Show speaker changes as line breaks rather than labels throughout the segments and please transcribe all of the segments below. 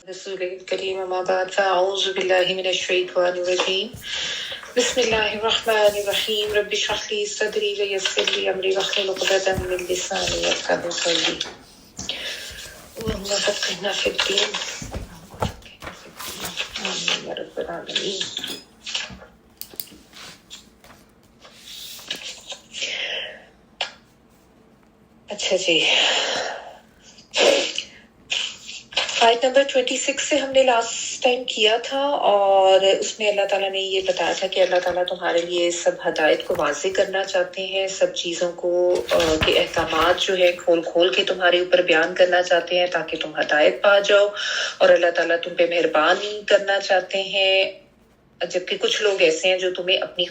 رسول الكريم أما بعد فأعوذ بالله من الشيطان الرجيم بسم الله الرحمن الرحيم رب اشرح لي صدري ويسر لي أمري واحلل عقدة من لساني يفقهوا قولي اللهم فقهنا في الدين آمين يا رب العالمين. اچھا جی، آیت نمبر 26 سے ہم نے لاسٹ ٹائم کیا تھا، اور اس میں اللہ تعالیٰ نے یہ بتایا تھا کہ اللہ تعالیٰ تمہارے لیے سب ہدایت کو واضح کرنا چاہتے ہیں، سب چیزوں کو کے احکامات جو ہے کھول کھول کے تمہارے اوپر بیان کرنا چاہتے ہیں تاکہ تم ہدایت پا جاؤ، اور اللہ تعالیٰ تم پہ مہربانی کرنا چاہتے ہیں. جبکہ کچھ لوگ ایسے ہیں جو تمہیں اپنی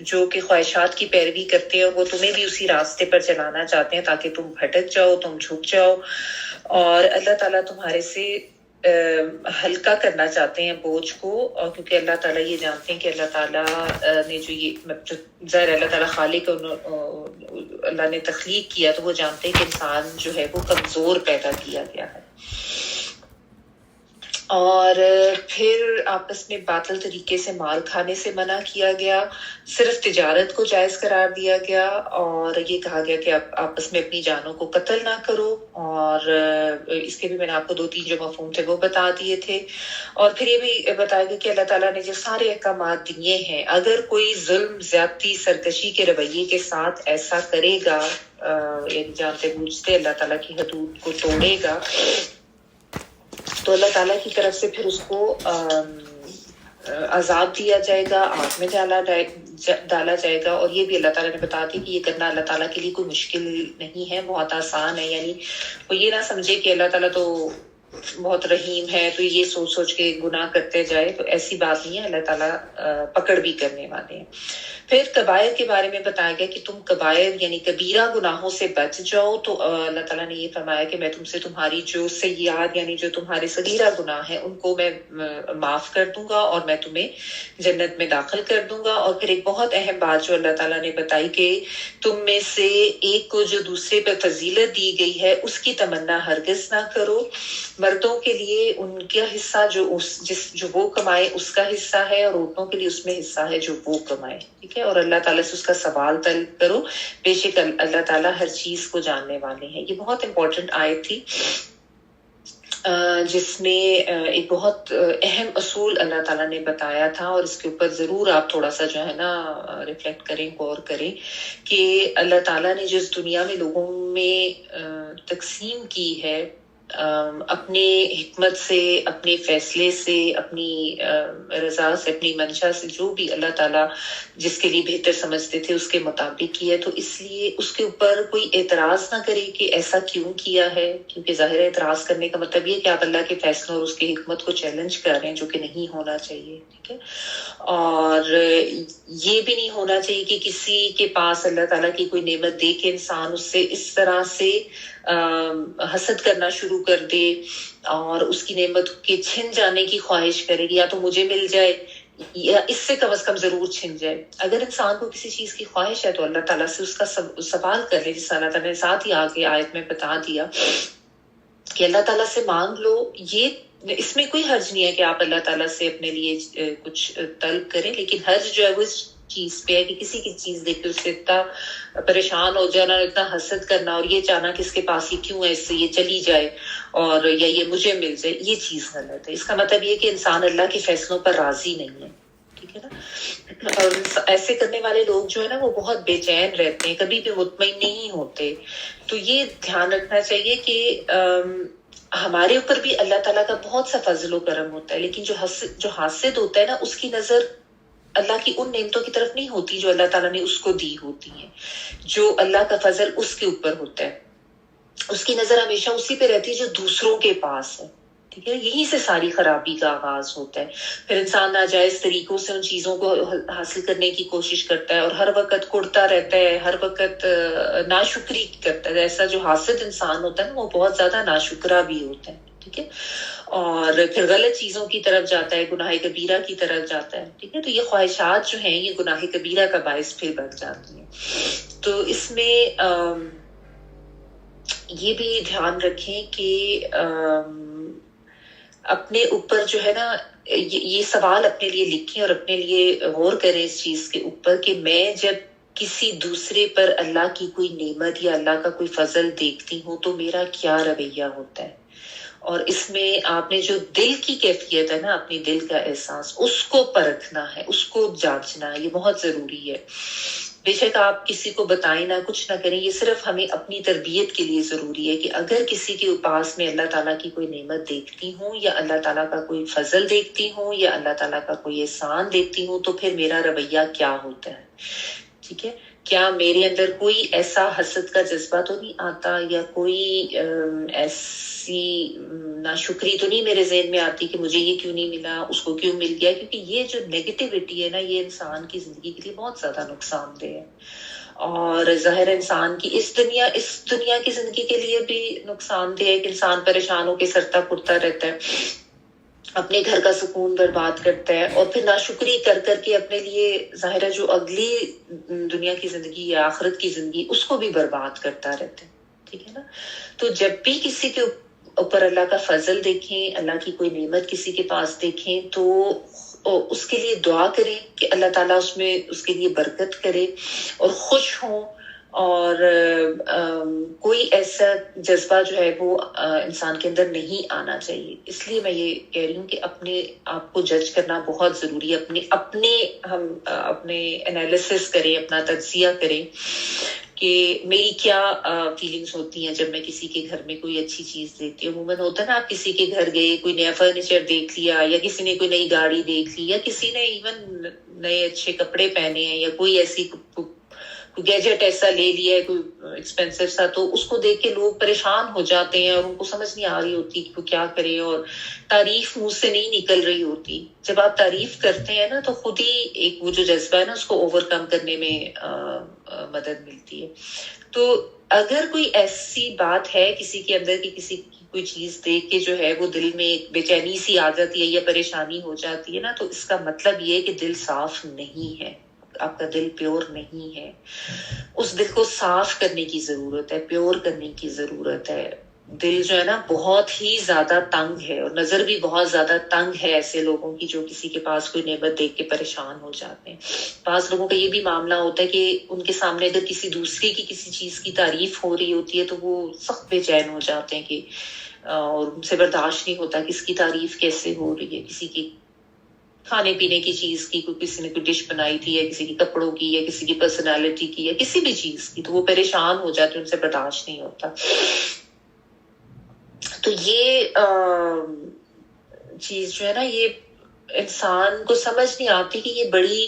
جو کہ خواہشات کی پیروی کرتے ہیں، اور وہ تمہیں بھی اسی راستے پر چلانا چاہتے ہیں تاکہ تم بھٹک جاؤ، تم جھک جاؤ. اور اللہ تعالیٰ تمہارے سے ہلکا کرنا چاہتے ہیں بوجھ کو، اور کیونکہ اللہ تعالیٰ یہ جانتے ہیں کہ اللہ تعالیٰ نے جو یہ ظاہر اللہ تعالیٰ خالق اللہ نے تخلیق کیا تو وہ جانتے ہیں کہ انسان جو ہے وہ کمزور پیدا کیا گیا ہے. اور پھر آپس میں باطل طریقے سے مال کھانے سے منع کیا گیا، صرف تجارت کو جائز قرار دیا گیا، اور یہ کہا گیا کہ آپ آپس میں اپنی جانوں کو قتل نہ کرو. اور اس کے بھی میں نے آپ کو 2-3 جو مفہوم تھے وہ بتا دیے تھے. اور پھر یہ بھی بتایا گیا کہ اللہ تعالیٰ نے جو سارے احکامات دیے ہیں، اگر کوئی ظلم، زیادتی، سرکشی کے رویے کے ساتھ ایسا کرے گا، یعنی جانتے بوجھتے اللہ تعالیٰ کی حدود کو توڑے گا، تو اللہ تعالیٰ کی طرف سے پھر اس کو عذاب دیا جائے گا، آگ میں ڈالا جائے گا. اور یہ بھی اللہ تعالیٰ نے بتا دی کہ یہ کرنا اللہ تعالیٰ کے لیے کوئی مشکل نہیں ہے، بہت آسان ہے. یعنی وہ یہ نہ سمجھے کہ اللہ تعالیٰ تو بہت رحیم ہے تو یہ سوچ سوچ کے گناہ کرتے جائے، تو ایسی بات نہیں ہے. اللہ تعالیٰ پکڑ بھی کرنے والے ہیں. پھر کبائر کے بارے میں بتایا گیا کہ تم کبائر یعنی کبیرہ گناہوں سے بچ جاؤ، تو اللہ تعالیٰ نے یہ فرمایا کہ میں تم سے تمہاری جو سیئات یعنی جو تمہارے صغیرہ گناہ ہیں ان کو میں معاف کر دوں گا، اور میں تمہیں جنت میں داخل کر دوں گا. اور پھر ایک بہت اہم بات جو اللہ تعالیٰ نے بتائی کہ تم میں سے ایک کو جو دوسرے پہ فضیلت دی گئی ہے اس کی تمنا ہرگز نہ کرو. مردوں کے لیے ان کا حصہ جو وہ کمائے اس کا حصہ ہے، اور عورتوں کے لیے اس میں حصہ ہے جو وہ کمائے. ٹھیک ہے، اور اللہ تعالیٰ سے اس کا سوال طلب کرو، بے شک اللہ تعالیٰ ہر چیز کو جاننے والے ہیں. یہ بہت امپورٹنٹ آیت تھی جس میں ایک بہت اہم اصول اللہ تعالیٰ نے بتایا تھا، اور اس کے اوپر ضرور آپ تھوڑا سا جو ہے نا ریفلیکٹ کریں، غور کریں کہ اللہ تعالیٰ نے جس دنیا میں لوگوں میں تقسیم کی ہے اپنے حکمت سے، اپنے فیصلے سے، اپنی رضا سے، اپنی منشا سے، جو بھی اللہ تعالیٰ جس کے لیے بہتر سمجھتے تھے اس کے مطابق کیا ہے، تو اس لیے اس کے اوپر کوئی اعتراض نہ کرے کہ ایسا کیوں کیا ہے. کیونکہ ظاہر ہے اعتراض کرنے کا مطلب یہ کہ آپ اللہ کے فیصلوں اور اس کی حکمت کو چیلنج کر رہے ہیں، جو کہ نہیں ہونا چاہیے. ٹھیک ہے، اور یہ بھی نہیں ہونا چاہیے کہ کسی کے پاس اللہ تعالیٰ کی کوئی نعمت دے کے انسان اس سے اس طرح سے حسد کرنا شروع کر دے اور اس کی نعمت کے چھن جانے کی خواہش کرے گی، یا تو مجھے مل جائے یا اس سے کم از کم ضرور چھن جائے. اگر انسان کو کسی چیز کی خواہش ہے تو اللہ تعالیٰ سے اس کا سوال کر لے، جس اللہ تعالیٰ نے ساتھ ہی آگے آیت میں بتا دیا کہ اللہ تعالیٰ سے مانگ لو. یہ اس میں کوئی حرج نہیں ہے کہ آپ اللہ تعالیٰ سے اپنے لیے کچھ طلب کریں، لیکن حرج جو ہے وہ اس چیز پہ ہے کہ کسی کی چیز دیکھ کے اس سے اتنا پریشان ہو جانا، اتنا حسد کرنا، اور یہ چاہنا کہ اس کے پاس یہ کیوں ہے، اس سے یہ چلی جائے اور یا یہ مجھے مل جائے. یہ چیز غلط ہے. اس کا مطلب یہ کہ انسان اللہ کے فیصلوں پر راضی نہیں ہے. ٹھیک ہے نا، اور ایسے کرنے والے لوگ جو ہے نا وہ بہت بے چین رہتے ہیں، کبھی بھی مطمئن نہیں ہوتے. تو یہ دھیان رکھنا چاہیے کہ ہمارے اوپر بھی اللہ تعالیٰ کا بہت سا فضل و کرم ہوتا ہے، لیکن جو حاسد ہوتا ہے نا اس کی نظر اللہ کی ان نعمتوں کی طرف نہیں ہوتی جو اللہ تعالیٰ نے اس کو دی ہوتی ہیں، جو اللہ کا فضل اس کے اوپر ہوتا ہے. اس کی نظر ہمیشہ اسی پہ رہتی ہے جو دوسروں کے پاس ہے. ٹھیک ہے، یہیں سے ساری خرابی کا آغاز ہوتا ہے. پھر انسان ناجائز طریقوں سے ان چیزوں کو حاصل کرنے کی کوشش کرتا ہے، اور ہر وقت کڑتا رہتا ہے، ہر وقت ناشکری کرتا ہے. ایسا جو حاسد انسان ہوتا ہے نا وہ بہت زیادہ ناشکرا بھی ہوتا ہے. ٹھیک ہے، اور پھر غلط چیزوں کی طرف جاتا ہے، گناہ کبیرہ کی طرف جاتا ہے. ٹھیک ہے، تو یہ خواہشات جو ہیں یہ گناہ کبیرہ کا باعث پھر بن جاتی ہیں. تو اس میں یہ بھی دھیان رکھیں کہ اپنے اوپر جو ہے نا یہ سوال اپنے لیے لکھیں اور اپنے لیے غور کریں اس چیز کے اوپر کہ میں جب کسی دوسرے پر اللہ کی کوئی نعمت یا اللہ کا کوئی فضل دیکھتی ہوں تو میرا کیا رویہ ہوتا ہے. اور اس میں آپ نے جو دل کی کیفیت ہے نا، اپنی دل کا احساس، اس کو پرکھنا ہے، اس کو جانچنا ہے. یہ بہت ضروری ہے. بے شک آپ کسی کو بتائیں نہ، کچھ نہ کریں، یہ صرف ہمیں اپنی تربیت کے لیے ضروری ہے کہ اگر کسی کے پاس میں اللہ تعالیٰ کی کوئی نعمت دیکھتی ہوں یا اللہ تعالیٰ کا کوئی فضل دیکھتی ہوں یا اللہ تعالیٰ کا کوئی احسان دیکھتی ہوں تو پھر میرا رویہ کیا ہوتا ہے. ٹھیک ہے، کیا میرے اندر کوئی ایسا حسد کا جذبہ تو نہیں آتا یا کوئی ایسی ناشکری تو نہیں میرے ذہن میں آتی کہ مجھے یہ کیوں نہیں ملا، اس کو کیوں مل گیا. کیونکہ یہ جو نیگیٹیوٹی ہے نا، یہ انسان کی زندگی کے لیے بہت زیادہ نقصان دہ ہے. اور ظاہر انسان کی اس دنیا کی زندگی کے لیے بھی نقصان دہ ہے کہ انسان پریشان ہو کے سرتا پھرتا رہتا ہے، اپنے گھر کا سکون برباد کرتا ہے اور پھر ناشکری کر کر کے اپنے لیے ظاہرہ جو اگلی دنیا کی زندگی یا آخرت کی زندگی اس کو بھی برباد کرتا رہتا ہے. ٹھیک ہے نا. تو جب بھی کسی کے اوپر اللہ کا فضل دیکھیں، اللہ کی کوئی نعمت کسی کے پاس دیکھیں تو اس کے لیے دعا کریں کہ اللہ تعالیٰ اس میں اس کے لیے برکت کرے اور خوش ہوں. اور کوئی ایسا جذبہ جو ہے وہ انسان کے اندر نہیں آنا چاہیے. اس لیے میں یہ کہہ رہی ہوں کہ اپنے آپ کو جج کرنا بہت ضروری ہے. اپنے انالیسس کریں، اپنا تجزیہ کریں کہ میری کیا فیلنگز ہوتی ہیں جب میں کسی کے گھر میں کوئی اچھی چیز دیکھتی ہوں. عموماً ہوتا ہے نا، آپ کسی کے گھر گئے، کوئی نیا فرنیچر دیکھ لیا یا کسی نے کوئی نئی گاڑی دیکھ لی یا کسی نے ایون نئے اچھے کپڑے پہنے ہیں یا کوئی ایسی گیجٹ ایسا لے لیا ہے کوئی ایکسپینسو سا، تو اس کو دیکھ کے لوگ پریشان ہو جاتے ہیں اور ان کو سمجھ نہیں آ رہی ہوتی کہ وہ کیا کرے اور تعریف منہ سے نہیں نکل رہی ہوتی. جب آپ تعریف کرتے ہیں نا تو خود ہی ایک وہ جو جذبہ ہے نا اس کو اوور کم کرنے میں مدد ملتی ہے. تو اگر کوئی ایسی بات ہے کسی کے اندر کہ کسی کی کوئی چیز دیکھ کے جو ہے وہ دل میں ایک بے چینی سی آ جاتی ہے یا پریشانی ہو جاتی ہے نا، تو اس کا مطلب یہ ہے کہ دل صاف نہیں ہے، آپ کا دل پیور نہیں ہے. اس دل کو صاف کرنے کی ضرورت ہے، پیور کرنے کی ضرورت ہے. دل جو ہے نا بہت ہی زیادہ تنگ ہے اور نظر بھی بہت زیادہ تنگ ہے ایسے لوگوں کی جو کسی کے پاس کوئی نعمت دیکھ کے پریشان ہو جاتے ہیں. بعض لوگوں کا یہ بھی معاملہ ہوتا ہے کہ ان کے سامنے اگر کسی دوسرے کی کسی چیز کی تعریف ہو رہی ہوتی ہے تو وہ سخت بے چین ہو جاتے ہیں کہ اور ان سے برداشت نہیں ہوتا کہ اس کی تعریف کیسے ہو رہی ہے. کسی کی کھانے پینے کی چیز کی، کوئی کسی نے کوئی ڈش بنائی تھی یا کسی کی کپڑوں کی یا کسی کی پرسنالٹی کی یا کسی بھی چیز کی، تو وہ پریشان ہو جاتے، ان سے برداشت نہیں ہوتا. تو یہ چیز جو ہے نا، یہ انسان کو سمجھ نہیں آتی کہ یہ بڑی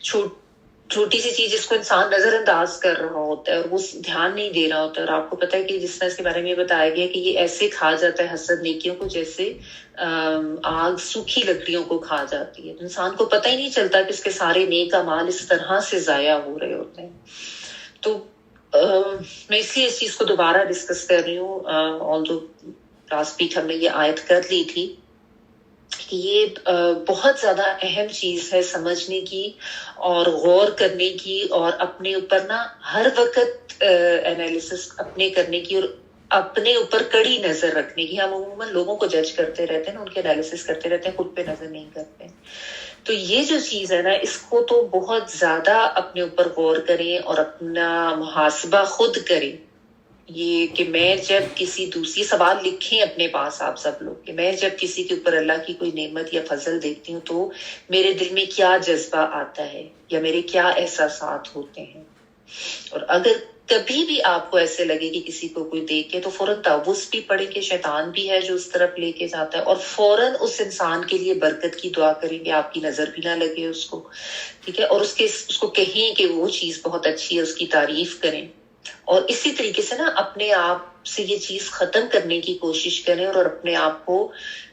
چھوٹی سی چیز جس کو انسان نظر انداز کر رہا ہوتا ہے اور وہ دھیان نہیں دے رہا ہوتا ہے. اور آپ کو پتا ہے کہ جس طرح اس کے بارے میں بتایا گیا کہ یہ ایسے کھا جاتا ہے حسد نیکیوں کو جیسے آگ سوکھی لکڑیوں کو کھا جاتی ہے. انسان کو پتہ ہی نہیں چلتا کہ اس کے سارے نیک اعمال اس طرح سے ضائع ہو رہے ہوتے ہیں. تو میں اس لیے اس چیز کو دوبارہ ڈسکس کر رہی ہوں. آلدو لاسٹ ویک ہم نے یہ آیت کر لی تھی کہ یہ بہت زیادہ اہم چیز ہے سمجھنے کی اور غور کرنے کی اور اپنے اوپر نا ہر وقت انالیسس اپنے کرنے کی اور اپنے اوپر کڑی نظر رکھنے کی. ہم عموماً لوگوں کو جج کرتے رہتے ہیں، ان کے انالیسس کرتے رہتے ہیں، خود پہ نظر نہیں کرتے. تو یہ جو چیز ہے نا، اس کو تو بہت زیادہ اپنے اوپر غور کریں اور اپنا محاسبہ خود کریں. یہ کہ میں جب کسی دوسری سوال لکھیں اپنے پاس آپ سب لوگ کہ میں جب کسی کے اوپر اللہ کی کوئی نعمت یا فضل دیکھتی ہوں تو میرے دل میں کیا جذبہ آتا ہے یا میرے کیا احساسات ہوتے ہیں. اور اگر کبھی بھی آپ کو ایسے لگے کہ کسی کو کوئی دیکھ کے تو فوراً تعوذ بھی پڑھیں کہ شیطان بھی ہے جو اس طرف لے کے جاتا ہے، اور فوراً اس انسان کے لیے برکت کی دعا کریں گے، آپ کی نظر بھی نہ لگے اس کو. ٹھیک ہے. اور اس کو کہیں کہ وہ چیز بہت اچھی ہے، اس کی تعریف کریں. اور اسی طریقے سے نا اپنے آپ سے یہ چیز ختم کرنے کی کوشش کریں اور اپنے آپ کو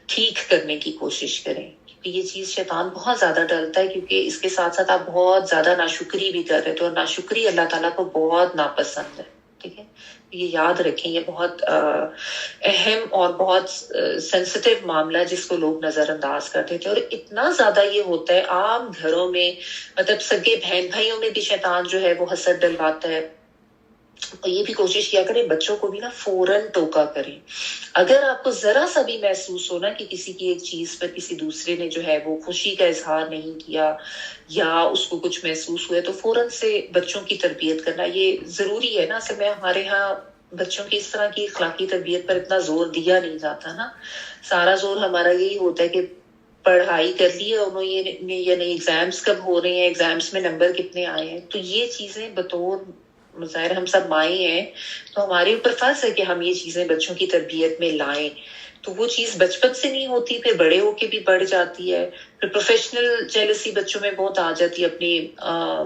ٹھیک کرنے کی کوشش کریں. کیونکہ یہ چیز شیطان بہت زیادہ ڈرتا ہے، کیونکہ اس کے ساتھ ساتھ آپ بہت زیادہ ناشکری بھی کر رہے تھے اور ناشکری اللہ تعالیٰ کو بہت ناپسند ہے. ٹھیک ہے. یہ یاد رکھیں، یہ بہت اہم اور بہت سینسٹیو معاملہ ہے جس کو لوگ نظر انداز کرتے تھے. اور اتنا زیادہ یہ ہوتا ہے عام گھروں میں، مطلب سگے بہن بھائیوں میں بھی شیطان جو ہے وہ حسد ڈلواتا ہے. یہ بھی کوشش کیا کریں بچوں کو بھی نا فوراً ٹوکا کریں. اگر آپ کو ذرا سا بھی محسوس ہونا کہ کسی کی ایک چیز پر کسی دوسرے نے جو ہے وہ خوشی کا اظہار نہیں کیا یا اس کو کچھ محسوس ہوا تو فوراً سے بچوں کی تربیت کرنا یہ ضروری ہے نا. اصل میں ہمارے ہاں بچوں کی اس طرح کی اخلاقی تربیت پر اتنا زور دیا نہیں جاتا نا. سارا زور ہمارا یہی ہوتا ہے کہ پڑھائی کر لی ہے انہوں نے یا نہیں, ایگزامس کب ہو رہے ہیں, ایگزامس میں نمبر کتنے آئے ہیں. تو یہ چیزیں بطور ظاہر ہم سب مائیں ہیں تو ہمارے اوپر فرض ہے کہ ہم یہ چیزیں بچوں کی تربیت میں لائیں. تو وہ چیز بچپن سے نہیں ہوتی, پھر بڑے ہو کے بھی بڑھ جاتی ہے. پھر پروفیشنل جیلسی بچوں میں بہت آ جاتی ہے اپنی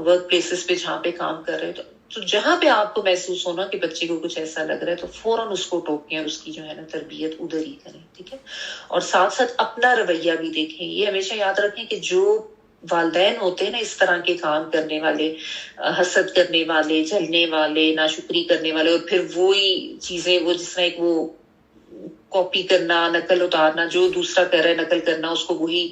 ورک پلیسز پہ جہاں پہ کام کر رہے ہیں. تو جہاں پہ آپ کو محسوس ہونا کہ بچے کو کچھ ایسا لگ رہا ہے تو فوراً اس کو ٹوکیں اور اس کی جو ہے نا تربیت ادھر ہی کریں. ٹھیک ہے. اور ساتھ ساتھ اپنا رویہ بھی دیکھیں. یہ ہمیشہ یاد رکھیں کہ جو والدین ہوتے ہیں نا اس طرح کے کام کرنے والے, حسد کرنے والے, جلنے والے, ناشکری کرنے والے, اور پھر وہی چیزیں وہ جس طرح ایک وہ کاپی کرنا, نقل اتارنا, جو دوسرا کر رہا ہے نقل کرنا اس کو وہی,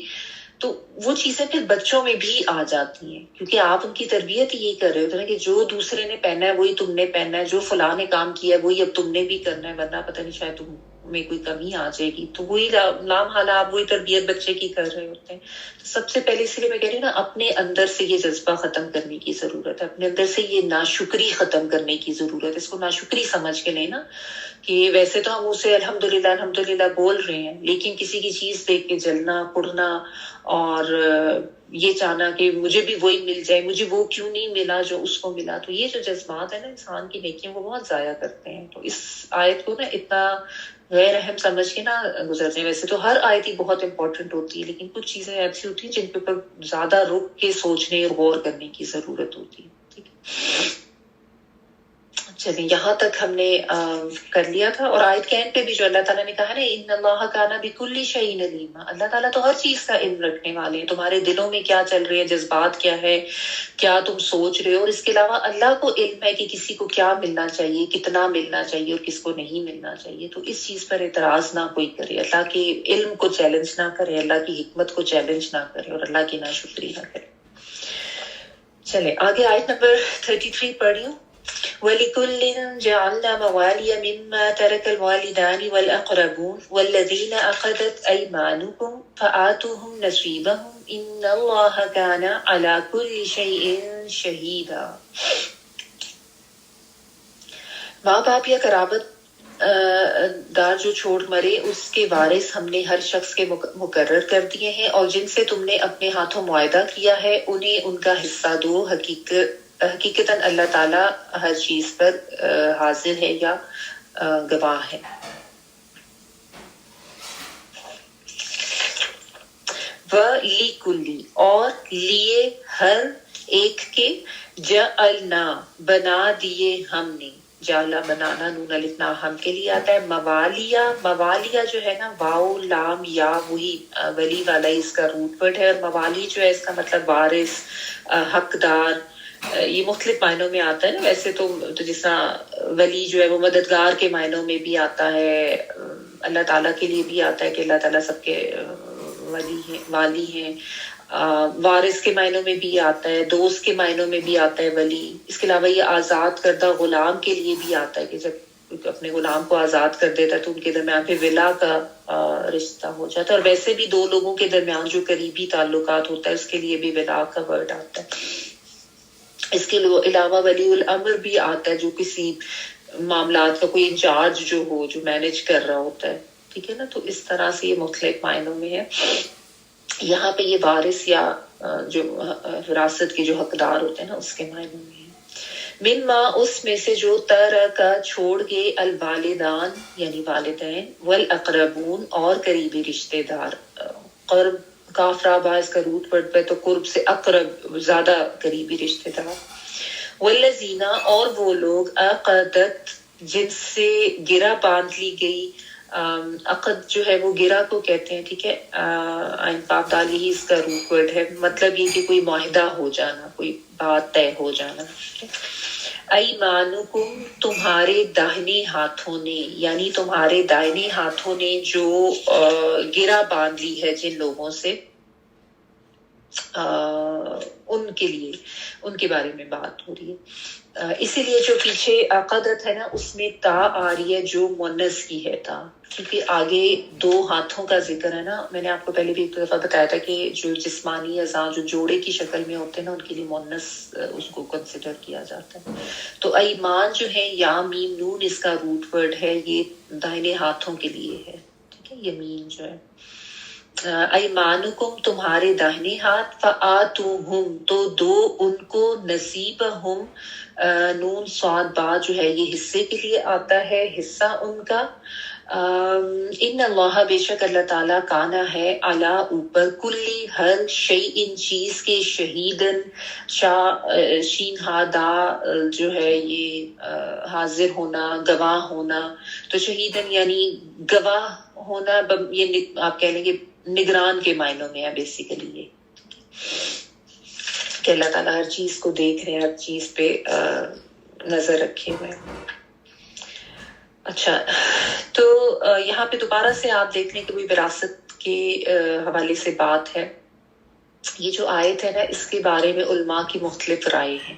تو وہ چیزیں پھر بچوں میں بھی آ جاتی ہیں کیونکہ آپ ان کی تربیت یہی کر رہے ہوتے ہیں کہ جو دوسرے نے پہنا ہے وہی تم نے پہننا ہے, جو فلاں نے کام کیا ہے وہی اب تم نے بھی کرنا ہے, ورنہ پتہ نہیں شاید تم میں کوئی کمی آ جائے گی. تو وہی لام حال آپ وہی تربیت بچے کی کر رہے ہوتے ہیں. تو سب سے پہلے اس لیے میں کہہ رہی ہوں نا اپنے اندر سے یہ جذبہ ختم کرنے کی ضرورت ہے, اپنے اندر سے یہ ناشکری ختم کرنے کی ضرورت ہے. اس کو ناشکری سمجھ کے لینا کہ ویسے تو ہم اسے الحمدللہ بول رہے ہیں, لیکن کسی کی چیز دیکھ کے جلنا, پڑنا اور یہ چاہنا کہ مجھے بھی وہی مل جائے, مجھے وہ کیوں نہیں ملا جو اس کو ملا. تو یہ جو جذبات ہیں نا انسان کی نیکیوں کو بہت ضائع کرتے ہیں. تو اس آیت کو نا اتنا غیر اہم سمجھ کے نہ گزرتے ہیں. ویسے تو ہر آیت ہی بہت امپورٹنٹ ہوتی ہے, لیکن کچھ چیزیں ایسی ہوتی ہیں جن کے اوپر زیادہ رک کے سوچنے اور غور کرنے کی ضرورت ہوتی ہے. ٹھیک ہے. چلیے یہاں تک ہم نے کر لیا تھا. اور آیت کے اینڈ پہ بھی جو اللہ تعالیٰ نے کہا نا ان اللہ کان بکل شیء علیما, اللہ تعالیٰ تو ہر چیز کا علم رکھنے والے ہیں. تمہارے دلوں میں کیا چل رہے ہیں, جذبات کیا ہے, کیا تم سوچ رہے ہو, اور اس کے علاوہ اللہ کو علم ہے کہ کسی کو کیا ملنا چاہیے, کتنا ملنا چاہیے اور کس کو نہیں ملنا چاہیے. تو اس چیز پر اعتراض نہ کوئی کرے, اللہ کے علم کو چیلنج نہ کرے, اللہ کی حکمت کو چیلنج نہ کرے اور اللہ کی ناشکری نہ کرے. چلے آگے آیت نمبر 33 پڑھی ہوں. وَلِكُلٍّ جَعَلْنَا مَوَالِيَ مِمَّا تَرَكَ الْوَالِدَانِ وَالْأَقْرَبُونَ وَالَّذِينَ أَخَذَتْ أَيْمَانُكُمْ فَآتُوهُمْ نَصِيبَهُمْ إِنَّ اللَّهَ كَانَ عَلَى كُلِّ شَيْءٍ شَهِيدًا. ماں باپ یا قرابت دار جو چھوڑ مرے اس کے وارث ہم نے ہر شخص کے مقرر کر دیے ہیں, اور جن سے تم نے اپنے ہاتھوں معاہدہ کیا ہے انہیں ان کا حصہ دو. حقیقتاً اللہ تعالیٰ ہر چیز پر حاضر ہے یا گواہ ہے. وَلِكُلِّ اور لیے ہر ایک کے, جعلنا بنا دیے ہم نے, جعلنا بنانا نون الف ہم کے لیے آتا ہے. موالیہ جو ہے نا واو لام یا وہی ولی والا اس کا روٹ ورڈ ہے, اور موالی جو ہے اس کا مطلب وارث, حقدار. یہ مختلف معنوں میں آتا ہے نا. ویسے تو جس طرح ولی جو ہے وہ مددگار کے معنوں میں بھی آتا ہے, اللہ تعالیٰ کے لیے بھی آتا ہے کہ اللہ تعالیٰ سب کے والی ہیں. وارث کے معنوں میں بھی آتا ہے, دوست کے معنوں میں بھی آتا ہے ولی. اس کے علاوہ یہ آزاد کردہ غلام کے لیے بھی آتا ہے کہ جب اپنے غلام کو آزاد کر دیتا ہے تو ان کے درمیان پھر ولا کا رشتہ ہو جاتا ہے. اور ویسے بھی دو لوگوں کے درمیان جو قریبی تعلقات ہوتا ہے اس کے لیے بھی ولا کا ورڈ آتا ہے. اس کے علاوہ ولی الامر بھی آتا ہے جو کسی معاملات کا کوئی انچارج جو ہو, جو مینج کر رہا ہوتا ہے. ٹھیک ہے نا. تو اس طرح سے یہ مختلف معنوں میں ہے. یہاں پہ یہ وارث یا جو وراثت کے جو حقدار ہوتے ہیں نا اس کے معنوں میں ہے. مما اس میں سے جو ترکا چھوڑ گئے, الوالدان یعنی والدین, والاقربون اور قریبی رشتے دار. قرب کافرہ باز کا روٹ ورڈ پہ تو قرب سے اقرب زیادہ قریبی رشتے دار. والذین اور وہ لوگ عقدت جن سے گرہ باندھ لی گئی. عقد جو ہے وہ گرہ کو کہتے ہیں. ٹھیک ہے. عین پاپ دال یہی اس کا روٹ ورڈ ہے. مطلب یہ کہ کوئی معاہدہ ہو جانا, کوئی بات طے ہو جانا. ایمانکم تمہارے داہنے ہاتھوں نے, یعنی تمہارے دائنے ہاتھوں نے جو گرہ باندھ لی ہے جن لوگوں سے, ان کے لیے ان کے بارے میں بات ہو رہی ہے. اسی لیے جو پیچھے قدرت ہے نا اس میں تا آ رہی ہے جو مونس کی ہے تا, کیونکہ آگے 2 ہاتھوں کا ذکر ہے نا. میں نے آپ کو پہلے بھی ایک دفعہ بتایا تھا کہ جو جسمانی اعضاء جو جوڑے کی شکل میں ہوتے ہیں نا ان کے لیے مونس اس کو کنسیڈر کیا جاتا ہے. تو ایمان جو ہے یا میم نون اس کا روٹ ورڈ ہے, یہ دائنے ہاتھوں کے لیے ہے. ٹھیک ہے, یمین جو ہے ایمانکم تمہارے داہنے ہاتھ, فآتوہم تو دو ان کو, نصیبہم نون صاد با جو ہے یہ حصے کے لیے آتا ہے, حصہ ان کا. ان اللہ بے شک اللہ تعالیٰ کانا ہے علی اوپر, کلی ہر شیء ان چیز کے, شہیدن شین ہا دا جو ہے یہ حاضر ہونا, گواہ ہونا. تو شہیدن یعنی گواہ ہونا, یہ آپ کہہ لیں گے نگران کے معنوں میں ہے بیسیکلی یہ, کہ اللہ تعالیٰ ہر چیز کو دیکھ رہے ہیں, ہر چیز پہ نظر رکھے ہوئے. اچھا, تو یہاں پہ دوبارہ سے آپ دیکھ لیں کہ کوئی وراثت کے حوالے سے بات ہے. یہ جو آیت ہے نا اس کے بارے میں علماء کی مختلف رائے ہیں.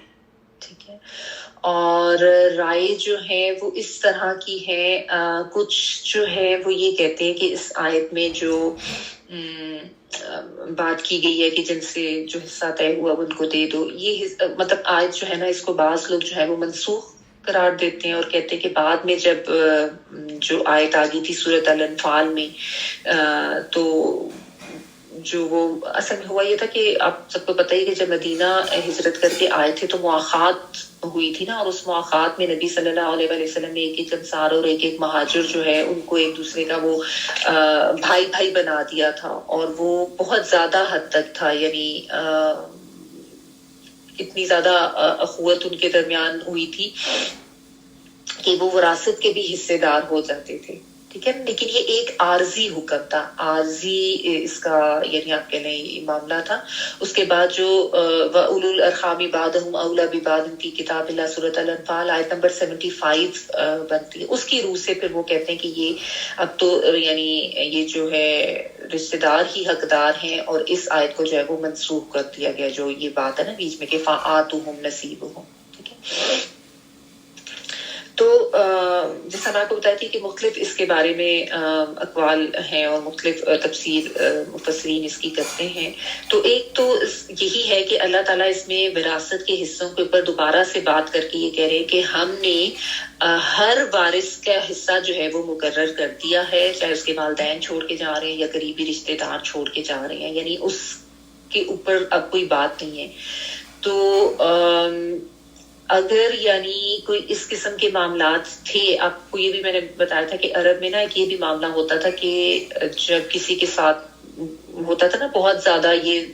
ٹھیک ہے, اور رائے جو ہے وہ اس طرح کی ہے. کچھ جو ہے وہ یہ کہتے ہیں کہ اس آیت میں جو بات کی گئی ہے کہ جن سے جو حصہ طے ہوا ان کو دے دو, یہ مطلب آیت جو ہے نا اس کو بعض لوگ جو ہے وہ منسوخ قرار دیتے ہیں اور کہتے ہیں کہ بعد میں جب جو آیت آ گئی تھی سورۃ الانفال میں, تو جو وہ اصل میں ہوا یہ تھا کہ آپ سب کو پتہ ہی کہ جب مدینہ ہجرت کر کے آئے تھے تو مواخات ہوئی تھی نا, اور اس مواخات میں نبی صلی اللہ علیہ وسلم نے ایک ایک انصار اور ایک ایک مہاجر جو ہے ان کو ایک دوسرے کا وہ بھائی بھائی بنا دیا تھا, اور وہ بہت زیادہ حد تک تھا, یعنی اتنی زیادہ اخوت ان کے درمیان ہوئی تھی کہ وہ وراثت کے بھی حصے دار ہو جاتے تھے. ٹھیک ہے, لیکن یہ ایک عارضی حکم تھا, عارضی اس کا یعنی آپ کہہ لیں معاملہ تھا. اس کے بعد جو وَأُولُو الْأَرْحَامِ بَعْضُهُمْ أَوْلَىٰ بِبَعْضٍ فِي کتاب اللہ سورۃ الانفال آیت نمبر 75 بنتی ہے. اس کی روح سے پھر وہ کہتے ہیں کہ یہ اب تو یعنی یہ جو ہے رشتے دار ہی حقدار ہیں, اور اس آیت کو جو ہے وہ منسوخ کر دیا گیا, جو یہ بات ہے نا بیچ میں کہ فَآتُوهُمْ نَصِیبُهُمْ. ٹھیک ہے, تو جیسا میں آپ کو بتائی تھی کہ مختلف اس کے بارے میں اقوال ہیں اور مختلف تفسیر مفسرین اس کی کرتے ہیں. تو ایک تو یہی ہے کہ اللہ تعالیٰ اس میں وراثت کے حصوں کے اوپر دوبارہ سے بات کر کے یہ کہہ رہے ہیں کہ ہم نے ہر وارث کا حصہ جو ہے وہ مقرر کر دیا ہے, چاہے اس کے والدین چھوڑ کے جا رہے ہیں یا قریبی رشتے دار چھوڑ کے جا رہے ہیں, یعنی اس کے اوپر اب کوئی بات نہیں ہے. تو اگر یعنی کوئی اس قسم کے معاملات تھے, آپ کو یہ بھی میں نے بتایا تھا کہ عرب میں نا ایک یہ بھی معاملہ ہوتا تھا کہ جب کسی کے ساتھ ہوتا تھا نا بہت زیادہ یہ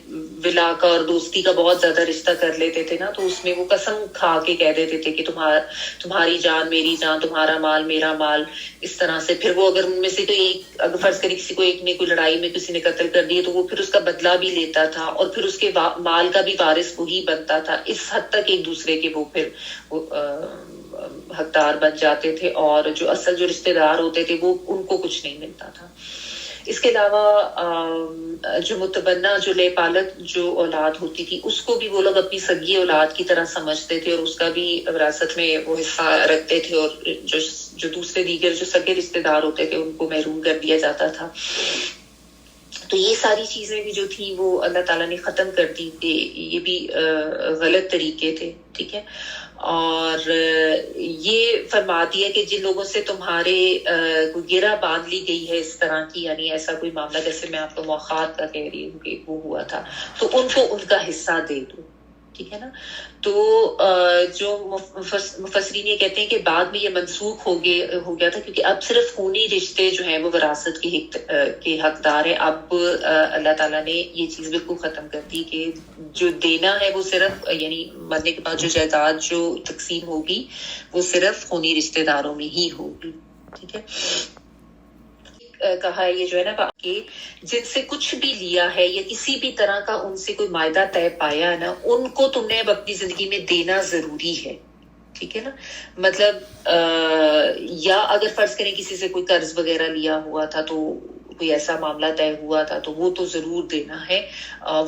ولا کا اور دوستی کا بہت زیادہ رشتہ کر لیتے تھے نا, تو اس میں وہ قسم کھا کے کہہ دیتے تھے کہ تمہاری جان میری جان, تمہارا مال میرا مال, اس طرح سے. پھر وہ اگر ان میں سے کوئی ایک, اگر فرض کریں کسی کو ایک نے کوئی لڑائی میں کسی نے قتل کر دیا تو وہ پھر اس کا بدلہ بھی لیتا تھا, اور پھر اس کے مال کا بھی وارث وہی بنتا تھا. اس حد تک ایک دوسرے کے وہ پھر حقدار بن جاتے تھے, اور جو اصل جو رشتے دار ہوتے تھے وہ ان کو کچھ نہیں ملتا تھا. اس کے علاوہ جو متبنہ جو لے پالک جو اولاد ہوتی تھی اس کو بھی وہ لوگ اپنی سگی اولاد کی طرح سمجھتے تھے, اور اس کا بھی وراثت میں وہ حصہ رکھتے تھے, اور جو دوسرے دیگر جو سگے رشتے دار ہوتے تھے ان کو محروم کر دیا جاتا تھا. تو یہ ساری چیزیں بھی جو تھیں وہ اللہ تعالیٰ نے ختم کر دی تھی. یہ بھی غلط طریقے تھے. ٹھیک ہے, اور یہ فرما دیا کہ جن لوگوں سے تمہارے کوئی گرہ باندھ لی گئی ہے اس طرح کی, یعنی ایسا کوئی معاملہ جیسے میں آپ کو مواخات کا کہہ رہی ہوں کہ وہ ہوا تھا, تو ان کو ان کا حصہ دے دو. ٹھیک ہے نا, تو جو مفسرین یہ کہتے ہیں کہ بعد میں یہ منسوخ ہو گیا تھا, کیونکہ اب صرف خونی رشتے جو ہیں وہ وراثت کے حقدار ہیں. اب اللہ تعالیٰ نے یہ چیز بالکل ختم کر دی کہ جو دینا ہے وہ صرف یعنی مرنے کے بعد جو جائیداد جو تقسیم ہوگی وہ صرف خونی رشتے داروں میں ہی ہوگی. ٹھیک ہے, کہا یہ جو ہے نا کہ جن سے کچھ بھی لیا ہے یا کسی بھی طرح کا ان سے کوئی معاہدہ طے پایا ہے نا, ان کو تم نے اب اپنی زندگی میں دینا ضروری ہے. ٹھیک ہے نا, مطلب یا اگر فرض کریں کسی سے کوئی قرض وغیرہ لیا ہوا تھا تو کوئی ایسا معاملہ طے ہوا تھا تو وہ تو ضرور دینا ہے.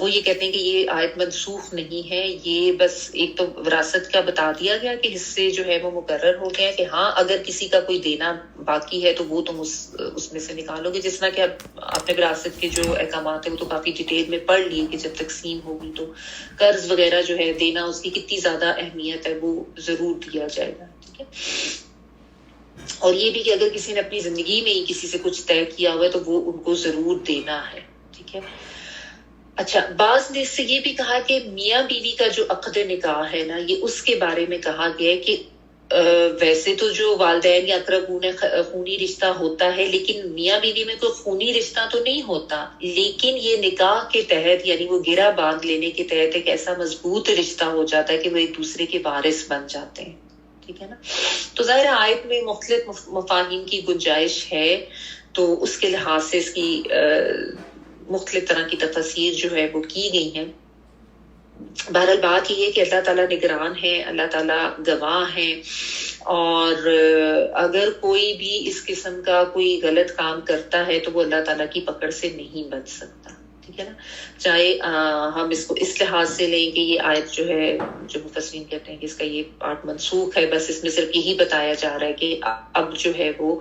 وہ یہ کہتے ہیں کہ یہ آیت منسوخ نہیں ہے, یہ بس ایک تو وراثت کا بتا دیا گیا کہ حصے جو ہے وہ مقرر ہو گئے کہ ہاں اگر کسی کا کوئی دینا باقی ہے تو وہ تم اس میں سے نکالو گے. جس طرح کہ آپ نے وراثت کے جو احکامات ہیں وہ تو کافی ڈیٹیل میں پڑھ لیے کہ جب تقسیم ہوگی تو قرض وغیرہ جو ہے دینا اس کی کتنی زیادہ اہمیت ہے وہ ضرور دیا جائے گا. ٹھیک ہے, اور یہ بھی کہ اگر کسی نے اپنی زندگی میں ہی کسی سے کچھ طے کیا ہوا ہے تو وہ ان کو ضرور دینا ہے. ٹھیک ہے. اچھا, بعض نے اس سے یہ بھی کہا کہ میاں بیوی کا جو عقد نکاح ہے نا, یہ اس کے بارے میں کہا گیا ہے کہ ویسے تو جو والدین یا اقربون خونی رشتہ ہوتا ہے, لیکن میاں بیوی میں کوئی خونی رشتہ تو نہیں ہوتا, لیکن یہ نکاح کے تحت یعنی وہ گرہ باندھ لینے کے تحت ایک ایسا مضبوط رشتہ ہو جاتا ہے کہ وہ ایک دوسرے کے وارث بن جاتے ہیں. ٹھیک ہے نا. تو ظاہر آیت میں مختلف مفاہیم کی گنجائش ہے, تو اس کے لحاظ سے اس کی مختلف طرح کی تفسیر جو ہے وہ کی گئی ہیں. بہرحال بات یہ ہے کہ اللہ تعالیٰ نگران ہے, اللہ تعالیٰ گواہ ہے, اور اگر کوئی بھی اس قسم کا کوئی غلط کام کرتا ہے تو وہ اللہ تعالیٰ کی پکڑ سے نہیں بچ سکتا. ٹھیک ہے نا. چاہے ہم اس کو اس لحاظ سے لیں کہ یہ آیت جو ہے, جو مفسرین کہتے ہیں کہ اس کا یہ پارٹ منسوخ ہے, بس اس میں صرف یہی بتایا جا رہا ہے کہ اب جو ہے وہ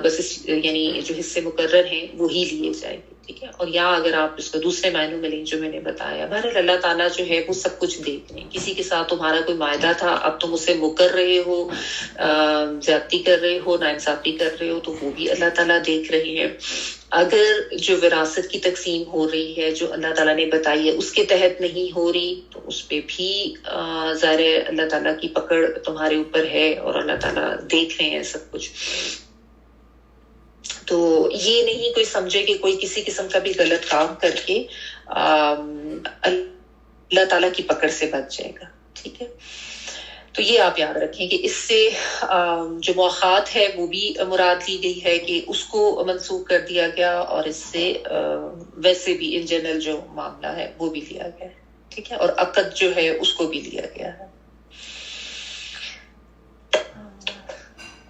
بس یعنی جو حصے مقرر ہیں وہی لیے جائیں گے. ٹھیک ہے. اور یا اگر آپ اس کو دوسرے معنوں میں لیں جو میں نے بتایا, بہرحال اللہ تعالیٰ جو ہے وہ سب کچھ دیکھ لیں. کسی کے ساتھ تمہارا کوئی معاہدہ تھا, اب تم اسے مکر رہے ہو, زیادتی کر رہے ہو, ناانصافی کر رہے ہو, تو وہ بھی اللہ تعالیٰ دیکھ رہے ہیں. اگر جو وراثت کی تقسیم ہو رہی ہے جو اللہ تعالیٰ نے بتائی ہے اس کے تحت نہیں ہو رہی تو اس پہ بھی ظاہر اللہ تعالیٰ کی پکڑ تمہارے اوپر ہے, اور اللہ تعالیٰ دیکھ رہے ہیں سب کچھ. تو یہ نہیں کوئی سمجھے کہ کوئی کسی قسم کا بھی غلط کام کر کے اللہ تعالیٰ کی پکڑ سے بچ جائے گا. ٹھیک ہے. تو یہ آپ یاد رکھیں کہ اس سے جو مواخات ہے وہ بھی مراد لی گئی ہے کہ اس کو منسوخ کر دیا گیا, اور اس سے ویسے بھی ان جنرل جو معاملہ ہے وہ بھی لیا گیا ہے. ٹھیک ہے. اور عقد جو ہے اس کو بھی لیا گیا ہے.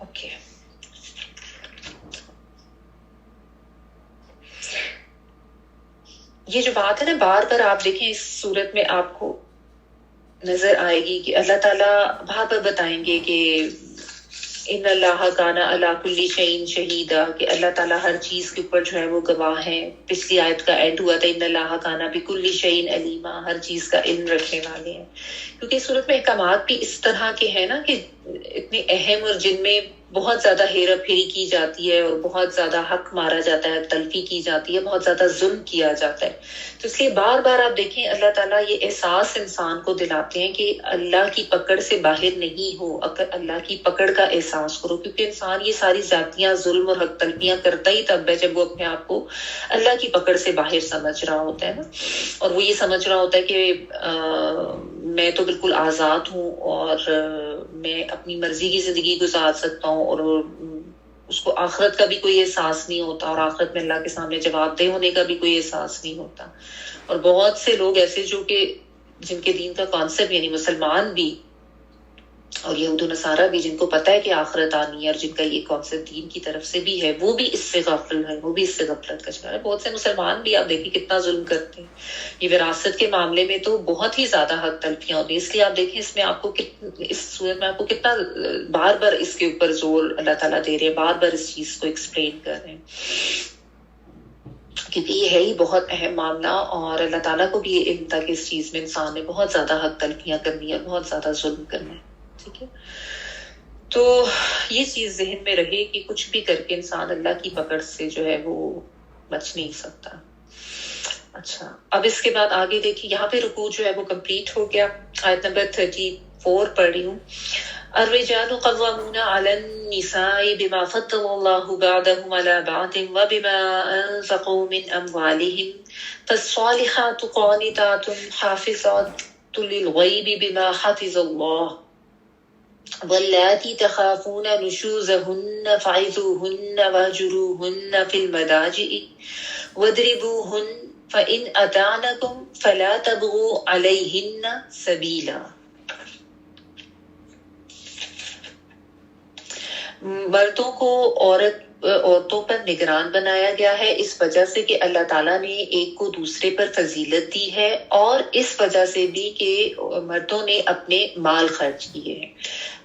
اوکے. یہ جو بات ہے نا, بار بار آپ دیکھیں اس صورت میں آپ کو نظر آئے گی کہ اللہ تعالیٰ بار بار بتائیں گے کہ ان اللہ کان علی کل شیء شہیدا, کہ اللہ تعالیٰ ہر چیز کے اوپر جو ہے وہ گواہ ہے. پچھلی آیت کا اینڈ ہوا تھا ان اللہ کان بکل شیء علیما, ہر چیز کا علم رکھنے والے ہیں. کیونکہ اس صورت میں احکامات بھی اس طرح کے ہیں نا کہ اتنے اہم, اور جن میں بہت زیادہ ہیرا پھیری کی جاتی ہے, اور بہت زیادہ حق مارا جاتا ہے, تلفی کی جاتی ہے, بہت زیادہ ظلم کیا جاتا ہے. تو اس لیے بار بار آپ دیکھیں اللہ تعالیٰ یہ احساس انسان کو دلاتے ہیں کہ اللہ کی پکڑ سے باہر نہیں ہو, اگر اللہ کی پکڑ کا احساس کرو, کیونکہ انسان یہ ساری زیادتیاں, ظلم اور حق تلفیاں کرتا ہی تب ہے جب وہ اپنے آپ کو اللہ کی پکڑ سے باہر سمجھ رہا ہوتا ہے نا, اور وہ یہ سمجھ رہا ہوتا ہے کہ میں تو بالکل آزاد ہوں, اور میں اپنی مرضی کی زندگی گزار سکتا ہوں, اور اس کو آخرت کا بھی کوئی احساس نہیں ہوتا, اور آخرت میں اللہ کے سامنے جواب دہ ہونے کا بھی کوئی احساس نہیں ہوتا. اور بہت سے لوگ ایسے جو کہ جن کے دین کا کانسیپٹ, یعنی مسلمان بھی اور یہود و نصارہ بھی, جن کو پتہ ہے کہ آخرت آنی ہے, اور جن کا یہ کانسیپٹ دین کی طرف سے بھی ہے, وہ بھی اس سے غافل ہے, وہ بھی اس سے غفلت کا شکار ہے. بہت سے مسلمان بھی آپ دیکھیں کتنا ظلم کرتے ہیں. یہ وراثت کے معاملے میں تو بہت ہی زیادہ حق تلفیاں ہوتی ہیں. اس لیے آپ دیکھیں اس میں آپ کو اس صورت میں آپ کو کتنا بار بار اس کے اوپر زور اللہ تعالیٰ دے رہے ہیں, بار بار اس چیز کو ایکسپلین کر رہے ہیں, کیونکہ یہ ہے ہی بہت اہم معاملہ, اور اللہ تعالیٰ کو بھی یہ علم تھا کہ اس چیز میں انسان نے بہت زیادہ حق تلفیاں کرنی ہے, بہت زیادہ ظلم کرنا ہے. ٹھیک ہے. تو یہ چیز ذہن میں رہے کہ کچھ بھی کر کے انسان اللہ کی پکڑ سے جو ہے وہ بچ نہیں سکتا. اچھا, اب اس کے بعد آگے دیکھیے, یہاں پہ رکوع جو ہے وہ کمپلیٹ ہو گیا. آیت نمبر 34 پڑھ رہی ہوں. الرجال قوامون علی النساء بما فضل الله بعضهم على بعض وبما انفقوا من اموالهم فالصالحات قانتات حافظات للغیب بما حفظ الله واللاتي تخافون نشوزهن فعظوهن واهجروهن في المضاجع واضربوهن فإن أطعنكم فلا تبغوا عليهن سبيلا. مردوں کو عورتوں پر نگران بنایا گیا ہے اس وجہ سے کہ اللہ تعالیٰ نے ایک کو دوسرے پر فضیلت دی ہے، اور اس وجہ سے بھی کہ مردوں نے اپنے مال خرچ کیے ہیں۔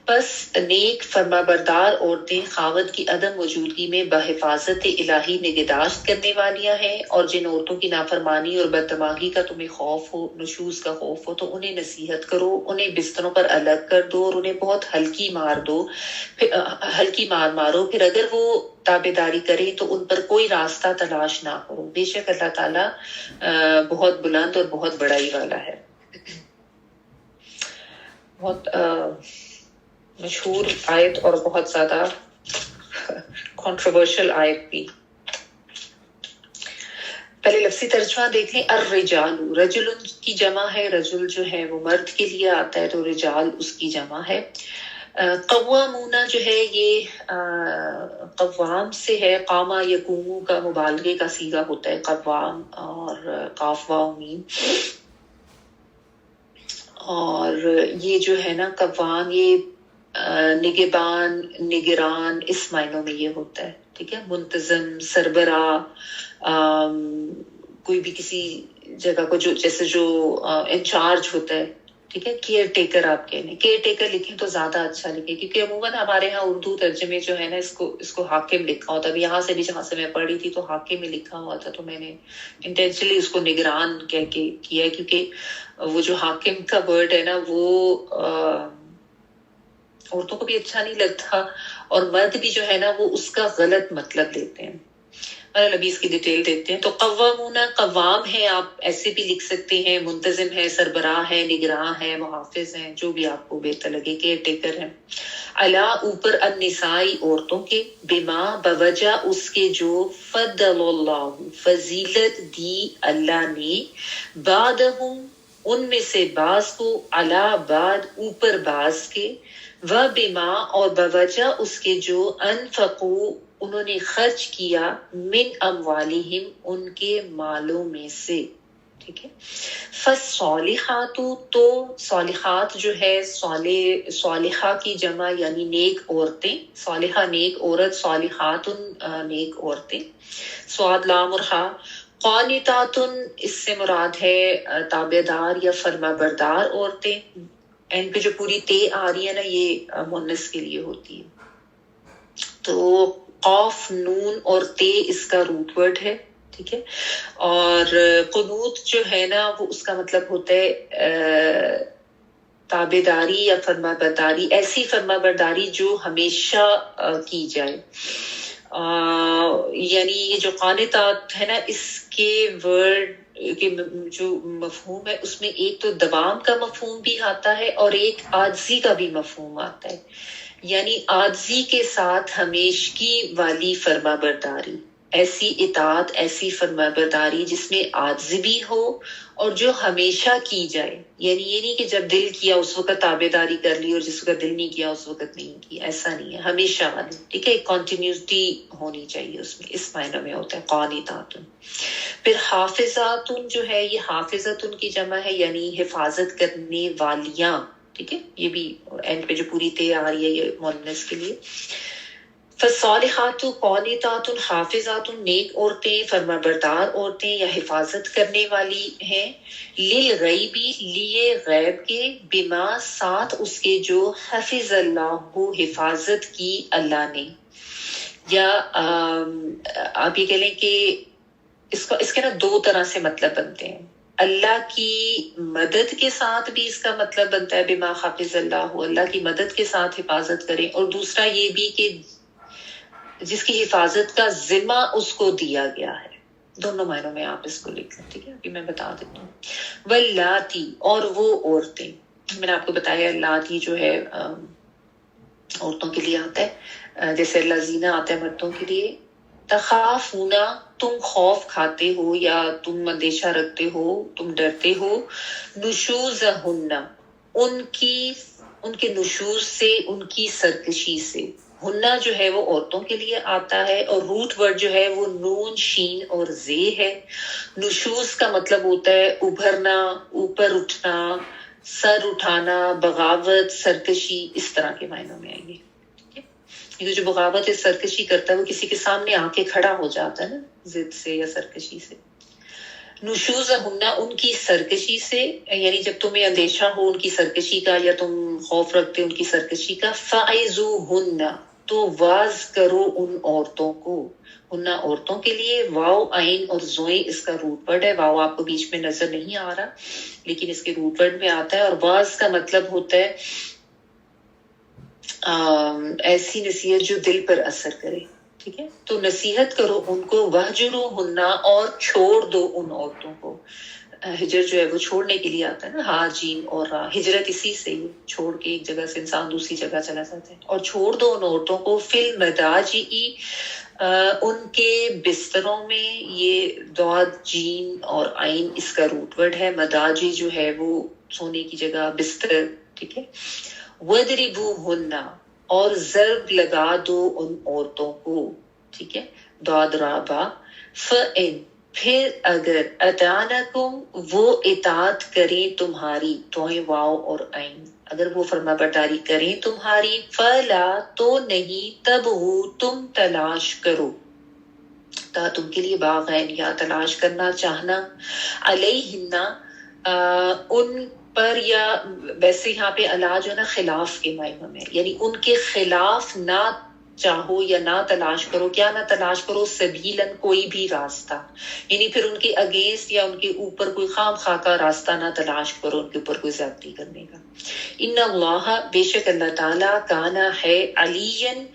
پس نیک فرما بردار عورتیں خاوند کی عدم موجودگی میں بحفاظت الہی نگہداشت کرنے والیاں ہیں، اور جن عورتوں کی نافرمانی اور بددماغی کا تمہیں خوف ہو، نشوز کا خوف ہو، تو انہیں نصیحت کرو، انہیں بستروں پر الگ کر دو اور انہیں بہت ہلکی مار دو، ہلکی مار مارو، پھر اگر وہ تابعداری کریں تو ان پر کوئی راستہ تلاش نہ کرو، بے شک اللہ تعالیٰ بہت بلند اور بہت بڑائی والا ہے۔ بہت مشہور آیت اور بہت زیادہ کنٹروورشل آیت بھی۔ پہلے لفظی ترجمہ دیکھ لیں۔ الرجال، رجل کی جمع ہے، رجل جو ہے وہ مرد کے لیے آتا ہے، تو رجال اس کی جمع ہے۔ قوامون جو ہے یہ قوام سے ہے، قاما یقومو کا مبالغے کا صیغہ ہوتا ہے قوام، اور قاف واو میم، اور یہ جو ہے نا قوام، یہ نگبان، نگران، اس معنوں میں یہ ہوتا ہے، ٹھیک ہے، منتظم، سربراہ، کوئی بھی کسی جگہ کو جو جیسے جو انچارج ہوتا ہے، ٹھیک ہے، کیئر ٹیکر آپ کہنے، کیئر ٹیکر لکھیں تو زیادہ اچھا لکھیں، کیونکہ عموماً ہمارے ہاں اردو ترجمے جو ہے نا اس کو حاکم لکھا ہوتا ہے۔ اب یہاں سے بھی جہاں سے میں پڑھی تھی تو حاکم میں لکھا ہوا تھا، تو میں نے انٹینشنلی اس کو نگران کہہ کے کیا ہے، کیونکہ وہ جو حاکم کا ورڈ ہے نا وہ عورتوں کو بھی اچھا نہیں لگتا، اور مرد بھی جو ہے نا وہ اس کا غلط مطلب لیتے ہیں۔ ابھی اس کی ڈیٹیل دیتے ہیں۔ تو قوامون قوام ہے، آپ ایسے بھی لکھ سکتے ہیں، منتظم ہے، سربراہ ہے، نگراں ہے، محافظ ہیں، جو بھی آپ کو بہتر لگے، کیئر ٹیکر ہیں۔ علا اوپر، النسائی عورتوں کے، بما بوجہ اس کے جو فضل اللہ فضیلت دی اللہ نے، بعدہم ان میں سے بعض کو، علا بعد اوپر بعض کے، و بما اور بوجہ اس کے جو انفقو انہوں نے خرچ کیا، من اموالہم ان کے مالوں میں سے، ٹھیک ہے۔ فالصالحات تو صالحات جو ہے صالحہ کی جمع یعنی نیک عورتیں، صالحہ نیک عورت، صالحات نیک عورتیں، سواد لام اور ہا۔ قانتات اس سے مراد ہے تابعدار یا فرما بردار عورتیں، اینڈ پہ جو پوری تے آ رہی ہے نا یہ مونس کے لیے ہوتی ہے، تو قاف نون اور تے اس کا روٹ ورڈ ہے، ٹھیک ہے۔ اور قنوت جو ہے نا وہ اس کا مطلب ہوتا ہے تابعداری یا فرما برداری، ایسی فرما برداری جو ہمیشہ کی جائے، یعنی یہ جو قانتات ہے نا اس کے ورڈ کہ جو مفہوم ہے اس میں ایک تو دوام کا مفہوم بھی آتا ہے اور ایک عاجزی کا بھی مفہوم آتا ہے، یعنی عاجزی کے ساتھ ہمیشگی والی فرما برداری، ایسی اطاعت، ایسی فرما برداری جس میں عاجزی بھی ہو اور جو ہمیشہ کی جائے، یعنی یہ نہیں کہ جب دل کیا اس وقت تابعداری کر لی اور جس وقت دل نہیں کیا اس وقت نہیں کی، ایسا نہیں ہے، ہمیشہ والی، ٹھیک ہے، ایک کنٹینیوٹی ہونی چاہیے اس میں، اس معنی میں ہوتا ہے قانتات۔ پھر حافظات جو ہے یہ حافظت کی جمع ہے، یعنی حفاظت کرنے والیاں، ٹھیک ہے، یہ بھی اینڈ پہ جو پوری تے آ رہی ہے یہ مونس کے لیے۔ فالصالحات قانتات حافظات نیک عورتیں، فرما بردار عورتیں یا حفاظت کرنے والی ہیں، للغیبی لیے غیب کے، بما ساتھ اس کے جو حفظ اللہ حفاظت کی اللہ نے، یا آپ یہ کہہ لیں کہ اس کے نا دو طرح سے مطلب بنتے ہیں، اللہ کی مدد کے ساتھ بھی اس کا مطلب بنتا ہے بما حافظ اللہ، اللہ کی مدد کے ساتھ حفاظت کریں، اور دوسرا یہ بھی کہ جس کی حفاظت کا ذمہ اس کو دیا گیا ہے، دونوں معنوں میں آپ اس کو لکھ لیں، ٹھیک ہے، ابھی میں بتا دیتا ہوں۔ واللاتی اور وہ عورتیں، میں نے آپ کو بتایا لاتی جو ہے عورتوں کے لیے آتا ہے، جیسے لذینہ آتا ہے مردوں کے لیے، تخافونا تم خوف کھاتے ہو یا تم اندیشہ رکھتے ہو، تم ڈرتے ہو، نشوزہن ان کے نشوز سے، ان کی سرکشی سے، ہننا جو ہے وہ عورتوں کے لیے آتا ہے، اور روٹ ورڈ جو ہے وہ نون شین اور زے ہے۔ نشوز کا مطلب ہوتا ہے ابھرنا، اوپر اٹھنا، سر اٹھانا، بغاوت، سرکشی، اس طرح کے معنوں میں آئیں گے، ٹھیک ہے۔ یہ جو بغاوت سرکشی کرتا ہے وہ کسی کے سامنے آ کے کھڑا ہو جاتا ہے نا ضد سے یا سرکشی سے. نشوزہن ان کی سرکشی سے، یعنی جب تمہیں اندیشہ ہو ان کی سرکشی کا یا تم خوف رکھتے ان کی سرکشی کا. فعظوہن تو واز کرو ان عورتوں کو. ہن عورتوں کے لیے واو عین اور زوئیں اس کا روٹ ورڈ ہے. واو آپ کو بیچ میں نظر نہیں آ رہا لیکن اس کے روٹ ورڈ میں آتا ہے. اور واز کا مطلب ہوتا ہے ایسی نصیحت جو دل پر اثر کرے. ٹھیک ہے، تو نصیحت کرو ان کو. وہجروہن اور چھوڑ دو ان عورتوں کو. ہجر جو ہے وہ چھوڑنے کے لیے آتا ہے نا، ہا جیم اور را. ہجرت اسی سے ہی چھوڑ کے ایک جگہ سے انسان دوسری جگہ چلا جاتا ہے. اور چھوڑ دو ان عورتوں کو. فی المضاجع ان کے بستروں میں. یہ ضاد جیم اور عین اس کا روٹ ورڈ ہے. مضاجع جو ہے وہ سونے کی جگہ، بستر. ٹھیک ہے. وَضْرِبُوهُنَّ اور ضرب لگا دو ان عورتوں کو. ٹھیک ہے، ضاد را با. فَإِن پھر اگر اطعنکم وہ اطاعت کریں تمہاری، توئیں واو اور عین، اگر وہ فرما برداری کریں تمہاری. فلا تو نہیں، تبغوا تم تلاش کرو. تا تم کے لیے باغین یا تلاش کرنا چاہنا. علیہن ان پر، یا ویسے یہاں پہ علا جو ہے نا خلاف کے معنی میں، یعنی ان کے خلاف نہ چاہو یا نہ تلاش کرو. کیا نہ تلاش کرو؟ سبیلاً کوئی بھی راستہ، یعنی پھر ان کے اگینسٹ یا ان کے اوپر کوئی خام خواہ کا راستہ نہ تلاش کرو، ان کے اوپر کوئی زیادتی کرنے کا. ان اللہ بے شک اللہ تعالیٰ کانا ہے علیین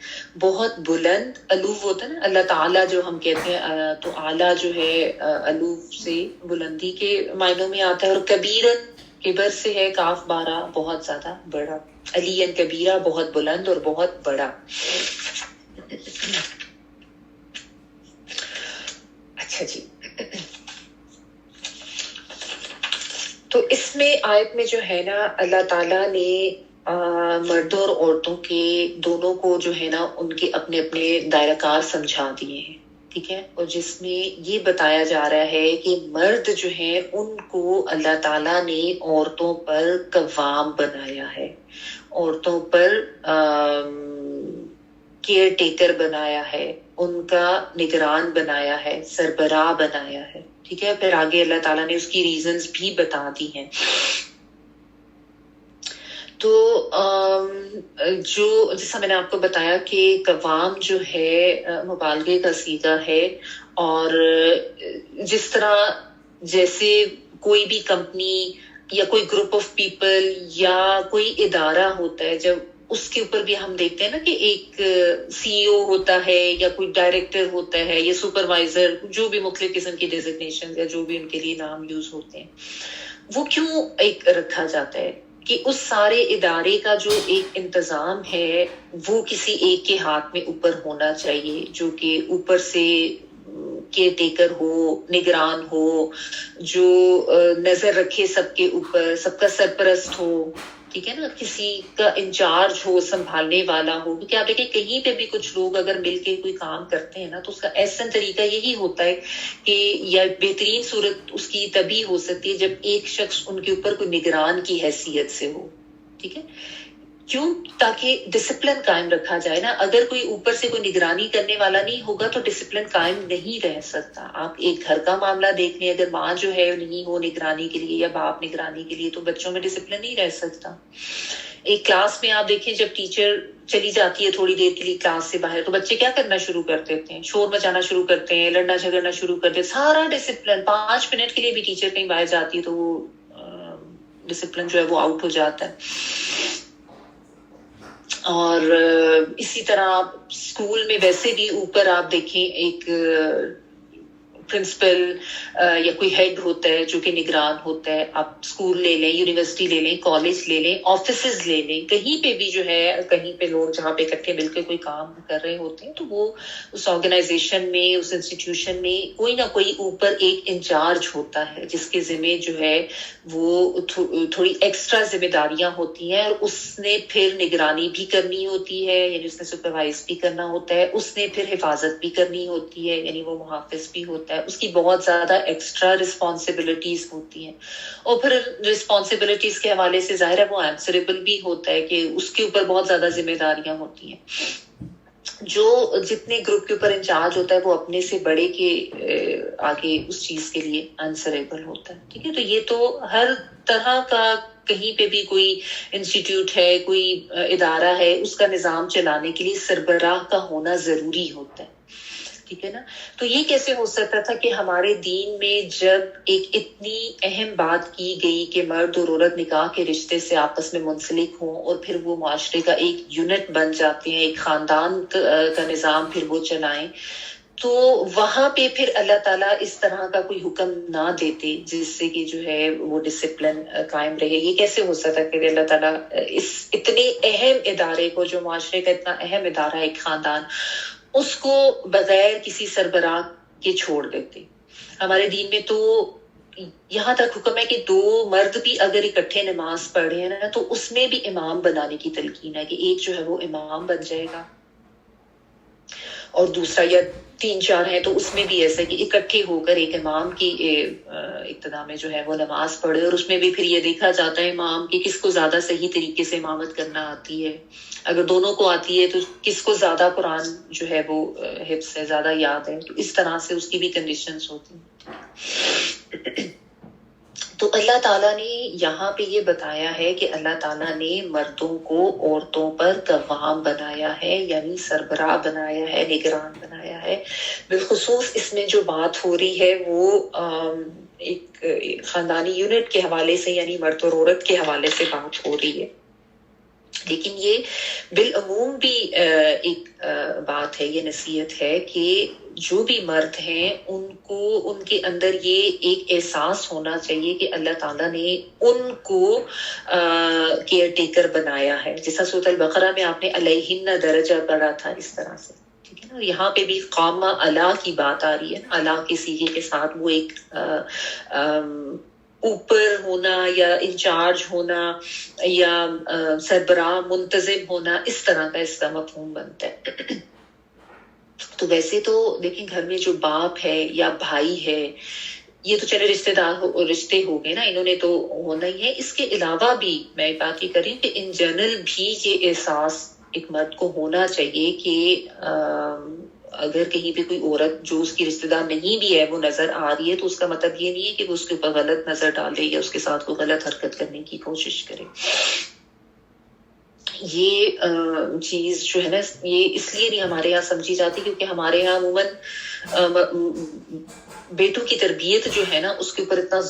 بہت بلند. علو ہوتا ہے نا اللہ تعالیٰ جو ہم کہتے ہیں، تو اعلیٰ جو ہے علو سے بلندی کے معنوں میں آتا ہے. اور کبیرن کبر سے ہے، کاف بارہ بہت زیادہ بڑا. علیین کبیرہ بہت بلند اور بہت بڑا. اچھا جی، تو اس میں آیت میں جو ہے نا اللہ تعالیٰ نے مردوں اور عورتوں کے دونوں کو جو ہے نا ان کے اپنے اپنے دائرہ کار سمجھا دیے ہیں. ٹھیک ہے، اور جس میں یہ بتایا جا رہا ہے کہ مرد جو ہیں ان کو اللہ تعالیٰ نے عورتوں پر قوام بنایا ہے، عورتوں پر کیئر ٹیکر بنایا ہے، ان کا نگران بنایا ہے، سربراہ بنایا ہے. ٹھیک ہے، پھر آگے اللہ تعالیٰ نے اس کی ریزنز بھی بتا دی ہیں. تو جو جیسا میں نے آپ کو بتایا کہ قوام جو ہے مبالغے کا صیغہ ہے، اور جس طرح جیسے کوئی بھی کمپنی یا کوئی گروپ آف پیپل یا کوئی ادارہ ہوتا ہے، جب اس کے اوپر بھی ہم دیکھتے ہیں نا کہ ایک سی او ہوتا ہے یا کوئی ڈائریکٹر ہوتا ہے یا سپروائزر، جو بھی مختلف قسم کی ڈیزگنیشن یا جو بھی ان کے لیے نام یوز ہوتے ہیں، وہ کیوں ایک رکھا جاتا ہے کہ اس سارے ادارے کا جو ایک انتظام ہے وہ کسی ایک کے ہاتھ میں اوپر ہونا چاہیے، جو کہ اوپر سے کیئر ٹیکر ہو، نگران ہو، جو نظر رکھے سب کے اوپر، سب کا سرپرست ہو. ٹھیک ہے نا، کسی کا انچارج ہو، سنبھالنے والا ہو. کیونکہ آپ دیکھیں کہیں پہ بھی کچھ لوگ اگر مل کے کوئی کام کرتے ہیں نا تو اس کا احسن طریقہ یہی ہوتا ہے کہ یا بہترین صورت اس کی تبھی ہو سکتی ہے جب ایک شخص ان کے اوپر کوئی نگران کی حیثیت سے ہو. ٹھیک ہے، کیوں؟ تاکہ ڈسپلن قائم رکھا جائے نا. اگر کوئی اوپر سے کوئی نگرانی کرنے والا نہیں ہوگا تو ڈسپلن قائم نہیں رہ سکتا. آپ ایک گھر کا معاملہ دیکھ لیں، اگر ماں جو ہے نہیں ہو نگرانی کے لیے یا باپ نگرانی کے لیے تو بچوں میں ڈسپلن نہیں رہ سکتا. ایک کلاس میں آپ دیکھیں جب ٹیچر چلی جاتی ہے تھوڑی دیر کے لیے کلاس سے باہر تو بچے کیا کرنا شروع کر دیتے ہیں؟ شور مچانا شروع کرتے ہیں، لڑنا جھگڑنا شروع کرتے ہیں. سارا ڈسپلن 5 منٹ کے لیے بھی ٹیچر کہیں باہر جاتی ہے تو وہ ڈسپلن جو ہے وہ آؤٹ ہو جاتا ہے. اور اسی طرح اسکول میں ویسے بھی اوپر آپ دیکھیں ایک پرنسپل یا کوئی ہیڈ ہوتا ہے جو کہ نگران ہوتا ہے. آپ اسکول لے لیں، یونیورسٹی لے لیں، کالج لے لیں، آفیسز لے لیں، کہیں پہ بھی جو ہے کہیں پہ لوگ جہاں پہ اکٹھے مل کے کوئی کام کر رہے ہوتے ہیں تو وہ اس آرگنائزیشن میں، اس انسٹیٹیوشن میں کوئی نہ کوئی اوپر ایک انچارج ہوتا ہے جس کے ذمہ جو ہے وہ تھوڑی ایکسٹرا ذمہ داریاں ہوتی ہیں، اور اس نے پھر نگرانی بھی کرنی ہوتی ہے، یعنی اس نے سپروائز بھی کرنا ہوتا ہے، اس نے پھر حفاظت بھی کرنی ہوتی ہے، یعنی وہ محافظ بھی ہوتا ہے. اس کی بہت زیادہ ایکسٹرا رسپانسبلٹیز ہوتی ہیں. اور پھر رسپانسبلٹیز کے حوالے سے ظاہر ہے وہ آنسریبل بھی ہوتا ہے کہ اس کے اوپر بہت زیادہ ذمہ داریاں ہوتی ہیں. جو جتنے گروپ کے اوپر انچارج ہوتا ہے وہ اپنے سے بڑے کے آگے اس چیز کے لیے آنسریبل ہوتا ہے. ٹھیک ہے, تو یہ تو ہر طرح کا کہیں پہ بھی کوئی انسٹیٹیوٹ ہے, کوئی ادارہ ہے, اس کا نظام چلانے کے لیے سربراہ کا ہونا ضروری ہوتا ہے. ٹھیک ہے نا. تو یہ کیسے ہو سکتا تھا کہ ہمارے دین میں جب ایک اتنی اہم بات کی گئی کہ مرد اور عورت نکاح کے رشتے سے آپس میں منسلک ہوں اور پھر وہ معاشرے کا ایک یونٹ بن جاتے ہیں, ایک خاندان کا نظام پھر وہ چلائیں, تو وہاں پہ پھر اللہ تعالیٰ اس طرح کا کوئی حکم نہ دیتے جس سے کہ جو ہے وہ ڈسپلن قائم رہے. یہ کیسے ہو سکتا کہ اللہ تعالیٰ اس اتنے اہم ادارے کو, جو معاشرے کا اتنا اہم ادارہ ہے, ایک خاندان, اس کو بغیر کسی سربراہ کے چھوڑ دیتے. ہمارے دین میں تو یہاں تک حکم ہے کہ 2 مرد بھی اگر اکٹھے نماز پڑھ رہے ہیں نا, تو اس میں بھی امام بنانے کی تلقین ہے کہ ایک جو ہے وہ امام بن جائے گا اور دوسرا, یا 3-4 ہیں تو اس میں بھی ایسا کہ اکٹھے ہو کر ایک امام کی اقتداء میں جو ہے وہ نماز پڑھے. اور اس میں بھی پھر یہ دیکھا جاتا ہے امام کہ کس کو زیادہ صحیح طریقے سے امامت کرنا آتی ہے. اگر دونوں کو آتی ہے تو کس کو زیادہ قرآن جو ہے وہ حفظ ہے, زیادہ یاد ہے. تو اس طرح سے اس کی بھی کنڈیشنز ہوتی ہیں. تو اللہ تعالیٰ نے یہاں پہ یہ بتایا ہے کہ اللہ تعالیٰ نے مردوں کو عورتوں پر قوام بنایا ہے, یعنی سربراہ بنایا ہے, نگران بنایا ہے. بالخصوص اس میں جو بات ہو رہی ہے وہ ایک خاندانی یونٹ کے حوالے سے, یعنی مرد اور عورت کے حوالے سے بات ہو رہی ہے. لیکن یہ بالعموم بھی ایک بات ہے, یہ نصیحت ہے کہ جو بھی مرد ہیں ان کو, ان کے اندر یہ ایک احساس ہونا چاہیے کہ اللہ تعالیٰ نے ان کو کیئر ٹیکر بنایا ہے. جیسا سورۃ البقرہ میں آپ نے علیہن درجہ پڑھا تھا, اس طرح سے. ٹھیک ہے نا. یہاں پہ بھی قامہ اللہ کی بات آ رہی ہے, اللہ کے صیغے کے ساتھ. وہ ایک اوپر ہونا یا انچارج ہونا یا سربراہ منتظم ہونا, اس طرح کا اس کا مفہوم بنتا ہے. تو ویسے تو دیکھیں گھر میں جو باپ ہے یا بھائی ہے, یہ تو چلے رشتے ہو گئے نا, انہوں نے تو ہونا ہی ہے. اس کے علاوہ بھی میں بات یہ کریں کہ ان جنرل بھی یہ احساس ایک مرد کو ہونا چاہیے کہ اگر کہیں پہ کوئی عورت جو اس کی رشتہ دار نہیں بھی ہے وہ نظر آ رہی ہے, تو اس کا مطلب یہ نہیں ہے کہ وہ اس کے اوپر غلط نظر ڈالے یا اس کے ساتھ کوئی غلط حرکت کرنے کی کوشش کرے. یہ چیز جو ہے نا, یہ اس لیے نہیں ہمارے یہاں سمجھی جاتی کیونکہ ہمارے یہاں عموماً بیٹوں کی تربیت جو ہے نا اس کے اوپر اتنا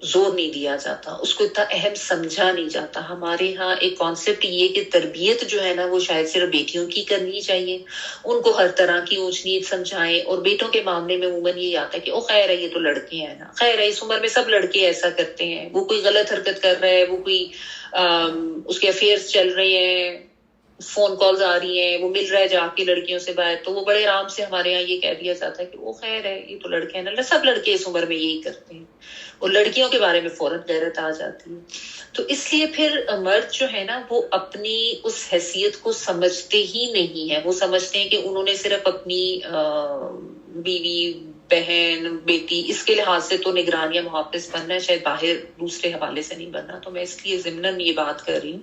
زور نہیں دیا جاتا, اس کو اتنا اہم سمجھا نہیں جاتا. ہمارے ہاں ایک کانسیپٹ یہ کہ تربیت جو ہے نا وہ شاید صرف بیٹیوں کی کرنی چاہیے, ان کو ہر طرح کی اونچ نیچ سمجھائیں. اور بیٹوں کے معاملے میں عموماً یہ آتا ہے کہ او خیر ہے, یہ تو لڑکے ہیں نا, خیر ہے اس عمر میں سب لڑکے ایسا کرتے ہیں, وہ کوئی غلط حرکت کر رہا ہے, وہ کوئی اس کے افیئرس چل رہے ہیں, فون کالز آ رہی ہیں, وہ مل رہا ہے جا کے لڑکیوں سے باہر, تو وہ بڑے آرام سے ہمارے یہاں یہ کہہ دیا جاتا ہے کہ وہ خیر ہے, یہ تو لڑکے ہیں نا, سب لڑکے اس عمر میں یہی کرتے ہیں. اور لڑکیوں کے بارے میں فوراً غیرت آ جاتی ہے. تو اس لیے پھر مرد جو ہے نا وہ اپنی اس حیثیت کو سمجھتے ہی نہیں ہے. وہ سمجھتے ہیں کہ انہوں نے صرف اپنی بیوی, بہن, بیٹی, اس کے لحاظ سے تو نگران یا محافظ بننا ہے, شاید باہر دوسرے حوالے سے نہیں بننا. تو میں اس لیے ضمناً یہ بات کر رہی ہوں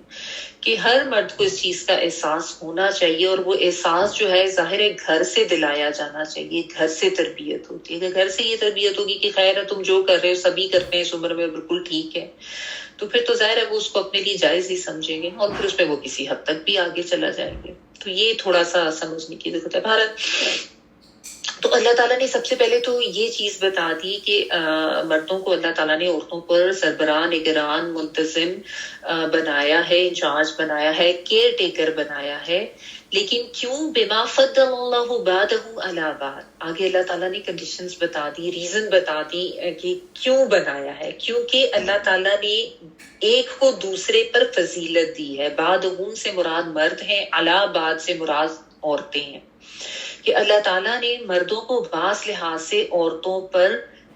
کہ ہر مرد کو اس چیز کا احساس ہونا چاہیے, اور وہ احساس جو ہے ظاہر ہے گھر سے دلایا جانا چاہیے. گھر سے تربیت ہوتی ہے. اگر گھر سے یہ تربیت ہوگی کہ خیر ہے تم جو کر رہے ہو سبھی کرتے ہیں اس عمر میں, بالکل ٹھیک ہے, تو پھر تو ظاہر ہے وہ اس کو اپنے لیے جائز ہی سمجھیں گے, اور پھر اس پہ وہ کسی حد تک بھی آگے چلا جائیں گے. تو یہ تھوڑا سا سمجھنے کی ضرورت ہے. بھارت تو اللہ تعالیٰ نے سب سے پہلے تو یہ چیز بتا دی کہ مردوں کو اللہ تعالیٰ نے عورتوں پر سربراہ, نگران, منتظم بنایا ہے, انچارج بنایا ہے, کیئر ٹیکر بنایا ہے. لیکن کیوں؟ بما فضل اللہ بعدہ علی بعد. آگے اللہ تعالیٰ نے کنڈیشنز بتا دی, ریزن بتا دی کہ کیوں بنایا ہے. کیونکہ اللہ تعالیٰ نے ایک کو دوسرے پر فضیلت دی ہے. بعدہم سے مراد مرد ہیں, علی بعد سے مراد عورتیں ہیں. کہ اللہ تعالیٰ نے مردوں کو بعض لحاظ سے عورتوں پر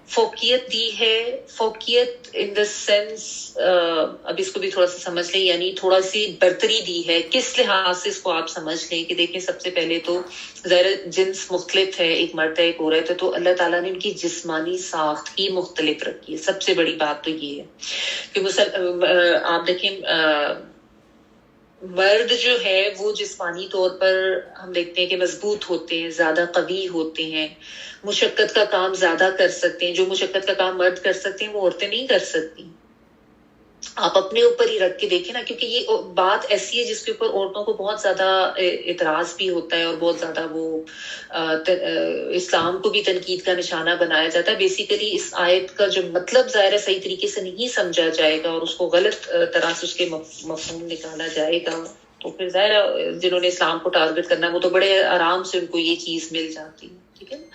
فوقیت دی ہے. فوقیت ان دا سینس, اب اس کو بھی تھوڑا سا سمجھ لیں, یعنی تھوڑا سی برتری دی ہے. کس لحاظ سے اس کو آپ سمجھ لیں کہ دیکھیں سب سے پہلے تو ظاہر جنس مختلف ہے, ایک مرد ہے ایک عورت ہے, تو اللہ تعالیٰ نے ان کی جسمانی ساخت ہی مختلف رکھی ہے. سب سے بڑی بات تو یہ ہے کہ آپ دیکھیں مرد جو ہے وہ جسمانی طور پر ہم دیکھتے ہیں کہ مضبوط ہوتے ہیں، زیادہ قوی ہوتے ہیں، مشقت کا کام زیادہ کر سکتے ہیں. جو مشقت کا کام مرد کر سکتے ہیں وہ عورتیں نہیں کر سکتی. آپ اپنے اوپر ہی رکھ کے دیکھیں نا، کیونکہ یہ بات ایسی ہے جس کے اوپر عورتوں کو بہت زیادہ اعتراض بھی ہوتا ہے اور بہت زیادہ وہ اسلام کو بھی تنقید کا نشانہ بنایا جاتا ہے. بیسیکلی اس آیت کا جو مطلب ظاہر ہے صحیح طریقے سے نہیں سمجھا جائے گا اور اس کو غلط طرح سے اس کے مفہوم نکالا جائے گا، تو پھر ظاہر ہے جنہوں نے اسلام کو ٹارگٹ کرنا وہ تو بڑے آرام سے ان کو یہ چیز مل جاتی ہے. ٹھیک ہے نا.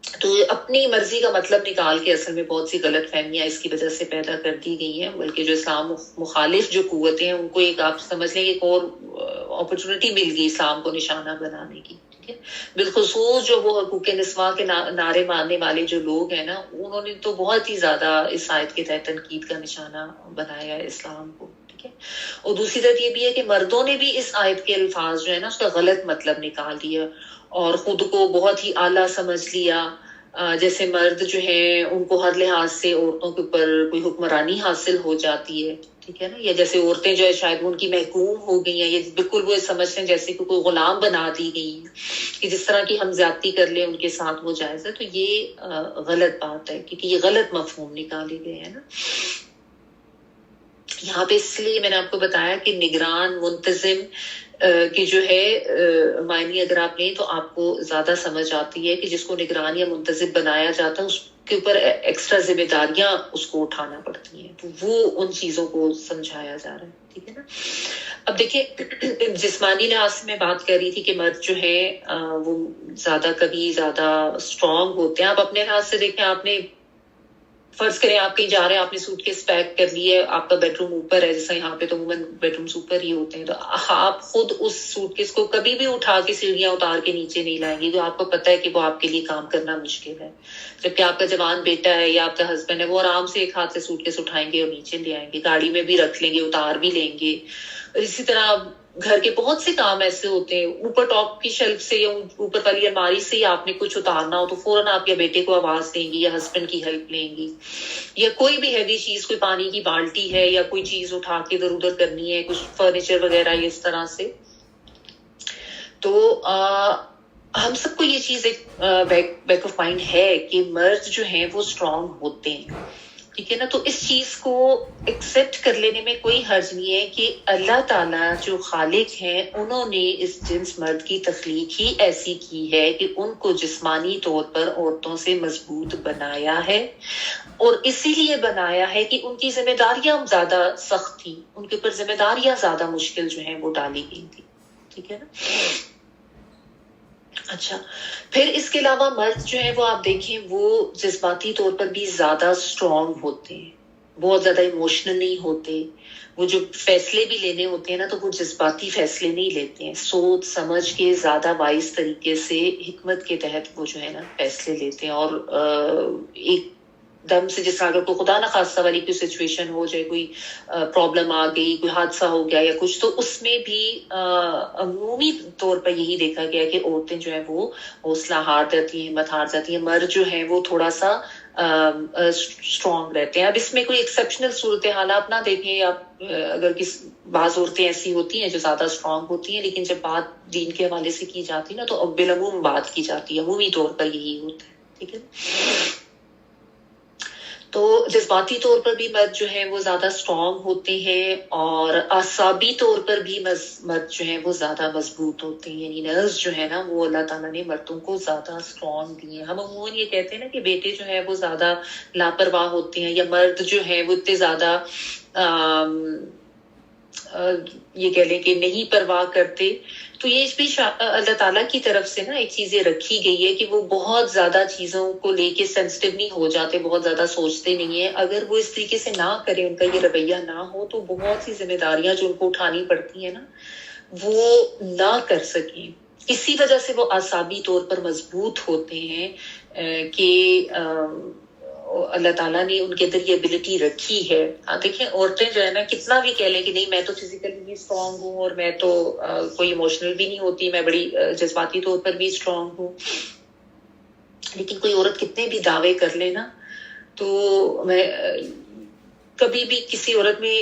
تو اپنی مرضی کا مطلب نکال کے اصل میں بہت سی غلط فہمیاں اس کی وجہ سے پیدا کر دی گئی ہیں، بلکہ جو اسلام مخالف جو قوتیں ہیں ان کو ایک آپ سمجھ لیں ایک اور اپرچونٹی مل گئی اسلام کو نشانہ بنانے کی. ٹھیک ہے. بالخصوص جو وہ حقوق نسواں کے نعرے مارنے والے جو لوگ ہیں نا، انہوں نے تو بہت ہی زیادہ اس آیت کے تحت تنقید کا نشانہ بنایا ہے اسلام کو. اور دوسری طرف یہ بھی ہے کہ مردوں نے بھی اس آیت کے الفاظ جو ہے نا اس کا غلط مطلب نکال دیا اور خود کو بہت ہی اعلیٰ سمجھ لیا. جیسے مرد جو ہیں ان کو ہر لحاظ سے عورتوں کے اوپر کوئی حکمرانی حاصل ہو جاتی ہے. ٹھیک ہے نا. یا جیسے عورتیں جو ہے شاید ان کی محکوم ہو گئی ہیں، یہ بالکل وہ سمجھتے ہیں جیسے کہ کوئی غلام بنا دی گئی ہے کہ جس طرح کی ہم زیادتی کر لیں ان کے ساتھ وہ جائز ہے. تو یہ غلط بات ہے کیونکہ یہ غلط مفہوم نکالے گئے ہیں نا یہاں پہ. اس لیے میں نے آپ کو بتایا کہ نگران منتظم کی جو ہے معنی اگر آپ لیں تو آپ کو زیادہ سمجھ آتی ہے کہ جس کو نگران یا منتظم بنایا جاتا ہے اس کے اوپر ایکسٹرا ذمہ داریاں اس کو اٹھانا پڑتی ہیں، تو وہ ان چیزوں کو سمجھایا جا رہا ہے. ٹھیک ہے نا. اب دیکھیں جسمانی لحاظ سے میں بات کر رہی تھی کہ مرد جو ہے وہ زیادہ کبھی زیادہ اسٹرانگ ہوتے ہیں. آپ اپنے لحاظ سے دیکھیں، آپ نے فرض کریں آپ کہیں جا رہے ہیں، آپ نے سوٹ کیس پیک کر لی ہے، آپ کا بیڈ روم اوپر ہے، جیسا یہاں پہ تو عموماً بیڈ رومس اوپر ہی ہوتے ہیں، تو آپ خود اس سوٹ کیس کو کبھی بھی اٹھا کے سیڑھیاں اتار کے نیچے نہیں لائیں گے، تو آپ کو پتہ ہے کہ وہ آپ کے لیے کام کرنا مشکل ہے. جبکہ آپ کا جوان بیٹا ہے یا آپ کا ہسبینڈ ہے، وہ آرام سے ایک ہاتھ سے سوٹ کیس اٹھائیں گے اور نیچے لے آئیں گے، گاڑی میں بھی رکھ لیں گے، اتار بھی لیں گے. اسی طرح گھر کے بہت سے کام ایسے ہوتے ہیں، اوپر ٹاپ کی شیلف سے یا اوپر والی الماری سے آپ نے کچھ اتارنا ہو تو فوراً آپ یا بیٹے کو آواز دیں گی یا ہسبینڈ کی ہیلپ لیں گی. یا کوئی بھی ہیوی چیز، کوئی پانی کی بالٹی ہے یا کوئی چیز اٹھا کے ادھر ادھر کرنی ہے، کچھ فرنیچر وغیرہ اس طرح سے. تو ہم سب کو یہ چیز ایک بیک آف مائنڈ ہے کہ مرد جو ہیں وہ اسٹرانگ ہوتے ہیں. ٹھیک ہے نا. تو اس چیز کو ایکسپٹ کر لینے میں کوئی حرج نہیں ہے کہ اللہ تعالیٰ جو خالق ہیں انہوں نے اس جنس مرد کی تخلیق ہی ایسی کی ہے کہ ان کو جسمانی طور پر عورتوں سے مضبوط بنایا ہے، اور اسی لیے بنایا ہے کہ ان کی ذمہ داریاں زیادہ سخت تھیں، ان کے اوپر ذمہ داریاں زیادہ مشکل جو ہیں وہ ڈالی گئی تھی. ٹھیک ہے نا. اچھا، پھر اس کے علاوہ مرد جو ہیں وہ آپ دیکھیں وہ جذباتی طور پر بھی زیادہ اسٹرانگ ہوتے ہیں، بہت زیادہ ایموشنل نہیں ہوتے. وہ جو فیصلے بھی لینے ہوتے ہیں نا تو وہ جذباتی فیصلے نہیں لیتے ہیں، سوچ سمجھ کے زیادہ وائز طریقے سے حکمت کے تحت وہ جو ہے نا فیصلے لیتے ہیں. اور ایک دم سے جس اگر کوئی خدا نخواستہ والی کوئی سچویشن ہو جائے، کوئی پرابلم آ گئی، کوئی حادثہ ہو گیا یا کچھ، تو اس میں بھی عمومی طور پر یہی دیکھا گیا کہ عورتیں جو ہیں وہ حوصلہ ہار جاتی ہیں، ہمت ہار جاتی ہیں. مرد جو ہیں وہ تھوڑا سا اسٹرانگ رہتے ہیں. اب اس میں کوئی ایکسیپشنل صورتحال آپ نہ دیکھیں، آپ اگر بعض عورتیں ایسی ہوتی ہیں جو زیادہ اسٹرانگ ہوتی ہیں، لیکن جب بات دین کے حوالے سے کی جاتی ہے نا تو بالعموم بات کی جاتی ہے، عمومی طور پر یہی ہوتا ہے. ٹھیک ہے. تو جذباتی طور پر بھی مرد جو ہیں وہ زیادہ اسٹرانگ ہوتے ہیں، اور اعصابی طور پر بھی مرد جو ہیں وہ زیادہ مضبوط ہوتے ہیں. یعنی نرز جو ہے نا وہ اللہ تعالیٰ نے مردوں کو زیادہ اسٹرانگ دیے ہیں. ہم عموماً یہ کہتے ہیں نا کہ بیٹے جو ہیں وہ زیادہ لاپرواہ ہوتے ہیں، یا مرد جو ہیں وہ اتنے زیادہ یہ کہہ لیں کہ نہیں پرواہ کرتے. تو یہ بھی اللہ تعالیٰ کی طرف سے نا ایک چیزیں رکھی گئی ہے کہ وہ بہت زیادہ چیزوں کو لے کے سینسٹیو نہیں ہو جاتے، بہت زیادہ سوچتے نہیں ہیں. اگر وہ اس طریقے سے نہ کریں، ان کا یہ رویہ نہ ہو، تو بہت سی ذمہ داریاں جو ان کو اٹھانی پڑتی ہیں نا وہ نہ کر سکیں. اسی وجہ سے وہ اعصابی طور پر مضبوط ہوتے ہیں کہ اللہ تعالیٰ نے ان کے اندر یہ ایبلٹی رکھی ہے. دیکھیں عورتیں جو ہے نا کتنا بھی کہہ لیں کہ نہیں میں تو فزیکلی بھی اسٹرانگ ہوں اور میں تو کوئی ایموشنل بھی نہیں ہوتی، میں بڑی جذباتی طور پر بھی اسٹرانگ ہوں، لیکن کوئی عورت کتنے بھی دعوے کر لے نا تو میں کبھی بھی کسی عورت میں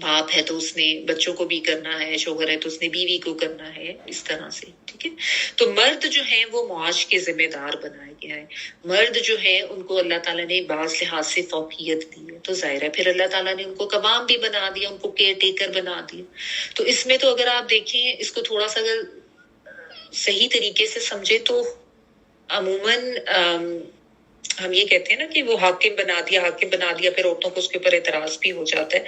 باپ ہے تو اس نے بچوں کو بھی کرنا ہے، شوہر ہے تو اس نے بیوی کو کرنا ہے، اس طرح سے، ٹھیک ہے۔ تو مرد جو ہیں وہ معاش کے ذمہ دار بنایا گیا ہے۔ مرد جو ہے ان کو اللہ تعالیٰ نے بعض لحاظ سے فوقیت دی ہے، تو ظاہر ہے پھر اللہ تعالیٰ نے ان کو قوام بھی بنا دیا، ان کو کیئر ٹیکر بنا دیا۔ تو اس میں تو اگر آپ دیکھیں اس کو تھوڑا سا اگر صحیح طریقے سے سمجھے تو عموماً ہم یہ کہتے ہیں نا کہ وہ حاکم بنا دیا، پھر عورتوں کو اس کے اوپر اعتراض بھی ہو جاتا ہے۔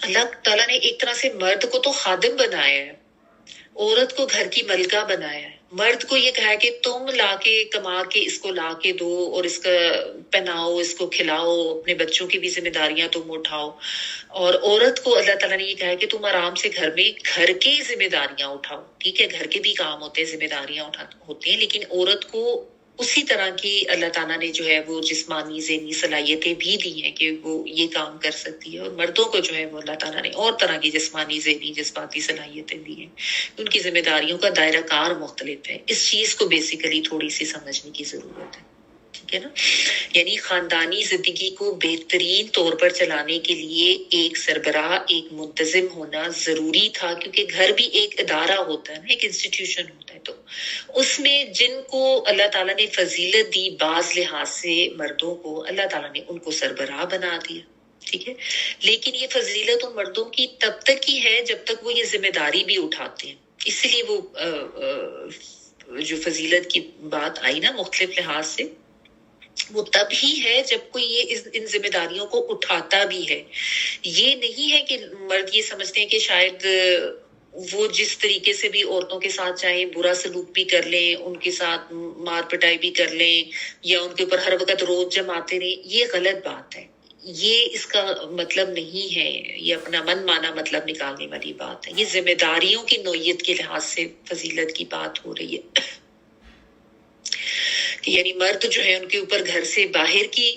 اللہ تعالیٰ نے ایک طرح سے مرد کو تو خادم بنایا ہے، عورت کو گھر کی ملکہ بنایا ہے۔ مرد کو یہ کہا ہے کہ تم لا کے کما کے اس کو لا کے دو اور اس کا پہناؤ، اس کو کھلاؤ، اپنے بچوں کی بھی ذمہ داریاں تم اٹھاؤ۔ اور عورت کو اللہ تعالیٰ نے یہ کہا ہے کہ تم آرام سے گھر میں گھر کی ذمہ داریاں اٹھاؤ، ٹھیک ہے، گھر کے بھی کام ہوتے ہیں، ذمہ داریاں ہوتی ہیں، لیکن عورت کو اسی طرح کی اللہ تعالیٰ نے جو ہے وہ جسمانی ذہنی صلاحیتیں بھی دی ہیں کہ وہ یہ کام کر سکتی ہے، اور مردوں کو جو ہے وہ اللہ تعالیٰ نے اور طرح کی جسمانی ذہنی جذباتی صلاحیتیں دی ہیں۔ ان کی ذمہ داریوں کا دائرہ کار مختلف ہے۔ اس چیز کو بیسیکلی تھوڑی سی سمجھنے کی ضرورت ہے، ٹھیک ہے نا۔ یعنی خاندانی زندگی کو بہترین طور پر چلانے کے لیے ایک سربراہ، ایک منتظم ہونا ضروری تھا، کیونکہ گھر بھی ایک ادارہ ہوتا ہے نا، ایک انسٹیٹیوشن ہوتا ہے۔ تو اس میں جن کو اللہ تعالیٰ نے فضیلت دی بعض لحاظ سے مردوں کو، اللہ تعالیٰ نے ان کو سربراہ بنا دیا، ٹھیک ہے۔ لیکن یہ فضیلت ان مردوں کی تب تک ہی ہے جب تک وہ یہ ذمہ داری بھی اٹھاتے ہیں۔ اسی لیے وہ جو فضیلت کی بات آئی نا مختلف لحاظ سے، وہ تب ہی ہے جب کوئی یہ ان ذمہ داریوں کو اٹھاتا بھی ہے۔ یہ نہیں ہے کہ مرد یہ سمجھتے ہیں کہ شاید وہ جس طریقے سے بھی عورتوں کے ساتھ چاہے برا سلوک بھی کر لیں، ان کے ساتھ مار پٹائی بھی کر لیں، یا ان کے اوپر ہر وقت روز جماتے رہیں، یہ غلط بات ہے۔ یہ اس کا مطلب نہیں ہے، یہ اپنا من مانا مطلب نکالنے والی بات ہے۔ یہ ذمہ داریوں کی نوعیت کے لحاظ سے فضیلت کی بات ہو رہی ہے، کہ یعنی مرد جو ہے ان کے اوپر گھر سے باہر کی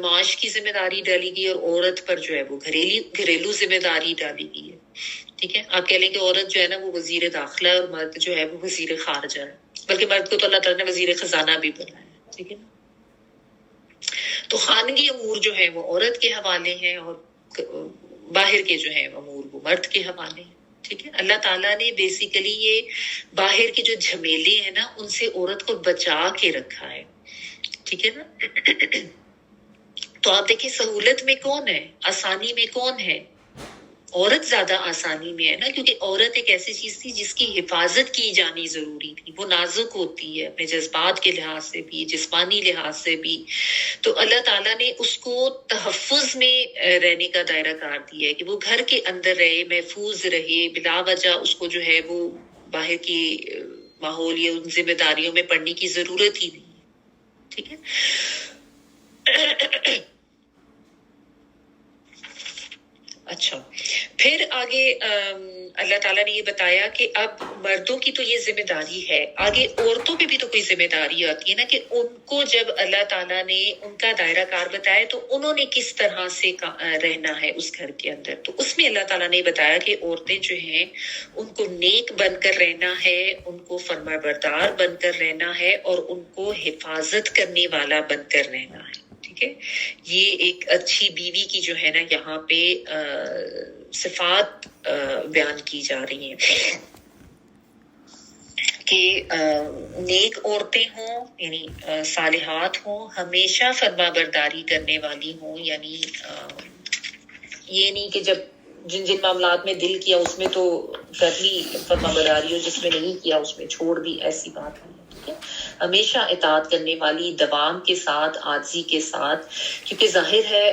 معاش کی ذمہ داری ڈالی گئی، اور عورت پر جو ہے وہ گھریلو ذمہ داری ڈالی گئی ہے، ٹھیک ہے۔ آپ کہہ لیں کہ عورت جو ہے نا وہ وزیر داخلہ ہے اور مرد جو ہے وہ وزیر خارجہ ہے، بلکہ مرد کو تو اللہ تعالیٰ نے وزیر خزانہ بھی بنایا ہے، ٹھیک ہے نا۔ تو خانگی امور جو ہے وہ عورت کے حوالے ہیں، اور باہر کے جو ہیں امور وہ مرد کے حوالے ہیں، ٹھیک ہے۔ اللہ تعالیٰ نے بیسیکلی یہ باہر کے جو جھمیلے ہیں نا ان سے عورت کو بچا کے رکھا ہے، ٹھیک ہے نا۔ تو آپ دیکھیں سہولت میں کون ہے، آسانی میں کون ہے؟ عورت زیادہ آسانی میں ہے نا، کیونکہ عورت ایک ایسی چیز تھی جس کی حفاظت کی جانی ضروری تھی، وہ نازک ہوتی ہے اپنے جذبات کے لحاظ سے بھی، جسمانی لحاظ سے بھی۔ تو اللہ تعالیٰ نے اس کو تحفظ میں رہنے کا دائرہ کار دیا ہے کہ وہ گھر کے اندر رہے، محفوظ رہے، بلا وجہ اس کو جو ہے وہ باہر کی ماحول یا ان ذمہ داریوں میں پڑنے کی ضرورت ہی نہیں ہے، ٹھیک ہے۔ اچھا، پھر آگے اللہ تعالیٰ نے یہ بتایا کہ اب مردوں کی تو یہ ذمہ داری ہے، آگے عورتوں پہ بھی تو کوئی ذمہ داری آتی ہے نا، کہ ان کو جب اللہ تعالیٰ نے ان کا دائرہ کار بتایا تو انہوں نے کس طرح سے رہنا ہے اس گھر کے اندر۔ تو اس میں اللہ تعالیٰ نے بتایا کہ عورتیں جو ہیں ان کو نیک بن کر رہنا ہے، ان کو فرمانبردار بن کر رہنا ہے، اور ان کو حفاظت کرنے والا بن کر رہنا ہے، ٹھیک ہے۔ یہ ایک اچھی بیوی کی جو ہے نا یہاں پہ صفات بیان کی جا رہی ہیں کہ نیک عورتیں ہوں، یعنی صالحات ہوں، ہمیشہ فرما برداری کرنے والی ہوں، یعنی یہ نہیں کہ جب جن معاملات میں دل کیا اس میں تو کر لی فرما برداری، اور جس میں نہیں کیا اس میں چھوڑ دی، ایسی بات نہیں ہے، ٹھیک ہے۔ ہمیشہ اطاعت کرنے والی، دوام کے ساتھ، عاجزی کے ساتھ، کیونکہ ظاہر ہے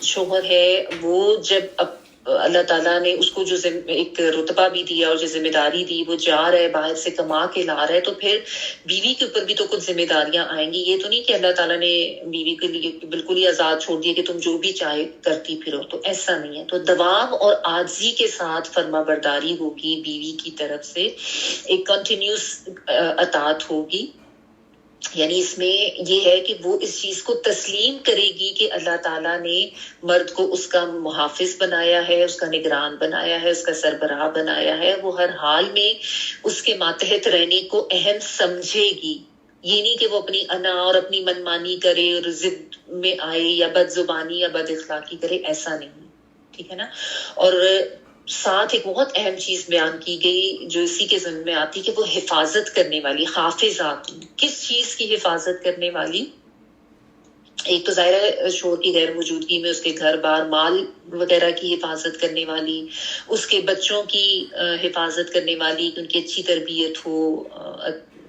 شوہر ہے وہ جب اللہ تعالیٰ نے اس کو جو ایک رتبہ بھی دیا اور جو ذمہ داری دی، وہ جا رہا ہے باہر سے کما کے لا رہا ہے، تو پھر بیوی کے اوپر بھی تو کچھ ذمہ داریاں آئیں گی۔ یہ تو نہیں کہ اللہ تعالیٰ نے بیوی کے لیے بالکل ہی آزاد چھوڑ دیا کہ تم جو بھی چاہے کرتی پھرو، تو ایسا نہیں ہے۔ تو دوام اور عاجزی کے ساتھ فرما برداری ہوگی بیوی کی طرف سے، ایک کنٹینیوس اطاعت ہوگی، یعنی اس میں یہ ہے کہ وہ اس چیز کو تسلیم کرے گی کہ اللہ تعالیٰ نے مرد کو اس کا محافظ بنایا ہے، اس کا نگران بنایا ہے، اس کا سربراہ بنایا ہے، وہ ہر حال میں اس کے ماتحت رہنے کو اہم سمجھے گی، یہ نہیں کہ وہ اپنی انا اور اپنی منمانی کرے اور ضد میں آئے یا بد زبانی یا بد اخلاقی کرے، ایسا نہیں، ٹھیک ہے نا. اور ساتھ ایک بہت اہم چیز بیان کی گئی جو اسی کے ضمن میں آتی کہ وہ حفاظت کرنے والی، حافظات. کس چیز کی حفاظت کرنے والی؟ ایک تو ظاہر ہے شوہر کی غیر موجودگی میں اس کے گھر بار مال وغیرہ کی حفاظت کرنے والی، اس کے بچوں کی حفاظت کرنے والی کہ ان کی اچھی تربیت ہو،